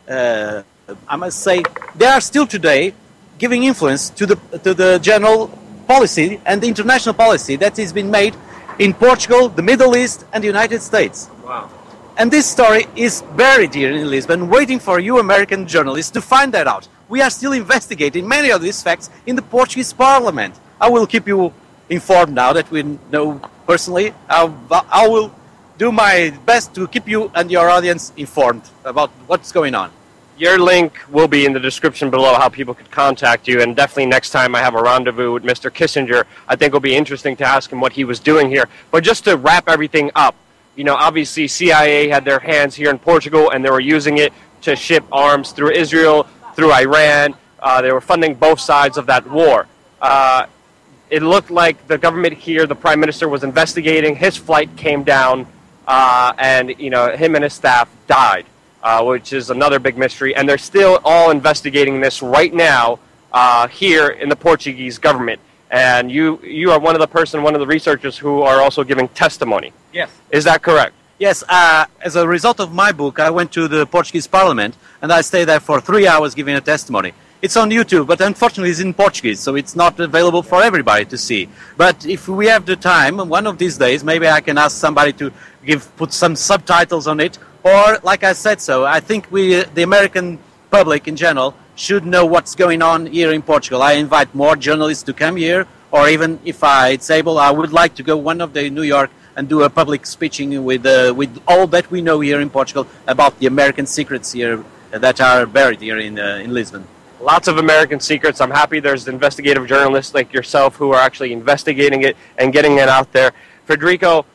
I must say, they are still today giving influence to the general policy and the international policy that has been made in Portugal, the Middle East, and the United States. Wow. And this story is buried here in Lisbon, waiting for you American journalists to find that out. We are still investigating many of these facts in the Portuguese Parliament. I will keep you informed now that we know personally. I will do my best to keep you and your audience informed about what's going on. Your link will be in the description below, how people could contact you, and definitely next time I have a rendezvous with Mr. Kissinger, I think it'll be interesting to ask him what he was doing here. But just to wrap everything up, you know, obviously CIA had their hands here in Portugal, and they were using it to ship arms through Israel, through Iran. They were funding both sides of that war. It looked like the government here, the Prime Minister was investigating, his flight came down, and, you know, him and his staff died. Which is another big mystery, and they're still all investigating this right now here in the Portuguese government. And you are one of the researchers who are also giving testimony. Yes. Is that correct? Yes. As a result of my book, I went to the Portuguese Parliament, and I stayed there for 3 hours giving a testimony. It's on YouTube, but unfortunately it's in Portuguese, so it's not available for everybody to see. But if we have the time, one of these days, maybe I can ask somebody to put some subtitles on it. Or, like I said, I think the American public in general, should know what's going on here in Portugal. I invite more journalists to come here, or even if it's able, I would like to go one of day New York and do a public speeching with all that we know here in Portugal about the American secrets here that are buried here in Lisbon. Lots of American secrets. I'm happy there's investigative journalists like yourself who are actually investigating it and getting it out there. Federico,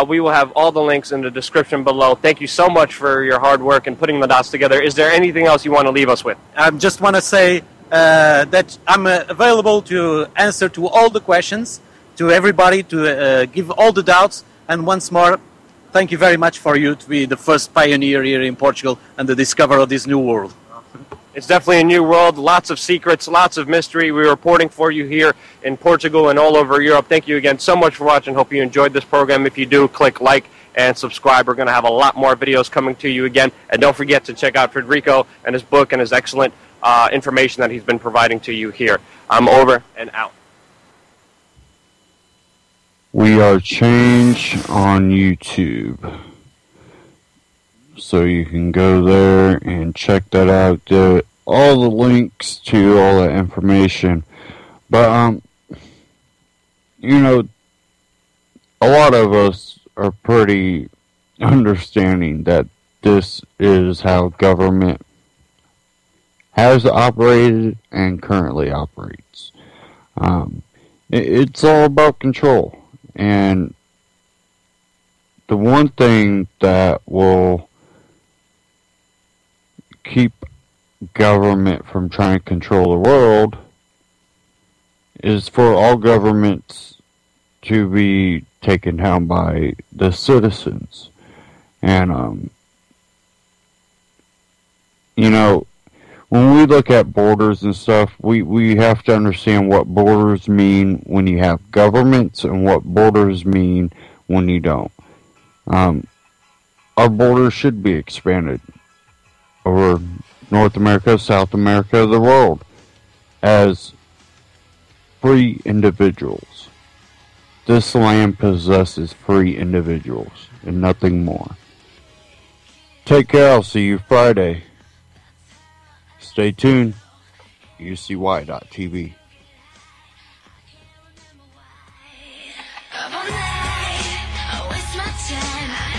we will have all the links in the description below. Thank you so much for your hard work and putting the dots together. Is there anything else you want to leave us with? I just want to say that I'm available to answer to all the questions, to everybody, to give all the doubts. And once more, thank you very much for you to be the first pioneer here in Portugal and the discoverer of this new world. It's definitely a new world, lots of secrets, lots of mystery. We're reporting for you here in Portugal and all over Europe. Thank you again so much for watching. Hope you enjoyed this program. If you do, click like and subscribe. We're going to have a lot more videos coming to you again. And don't forget to check out Federico and his book and his excellent information that he's been providing to you here. I'm over and out. We are Change on YouTube. So you can go there and check that out. All the links to all the information. But, you know, a lot of us are pretty understanding that this is how government has operated and currently operates. It's all about control. And the one thing that will keep government from trying to control the world is for all governments to be taken down by the citizens. And, you know, when we look at borders and stuff, we have to understand what borders mean when you have governments and what borders mean when you don't. Our borders should be expanded over North America, South America, the world, as free individuals. This land possesses free individuals and nothing more. Take care. I'll see you Friday. Stay tuned. UCY.tv. I waste my time.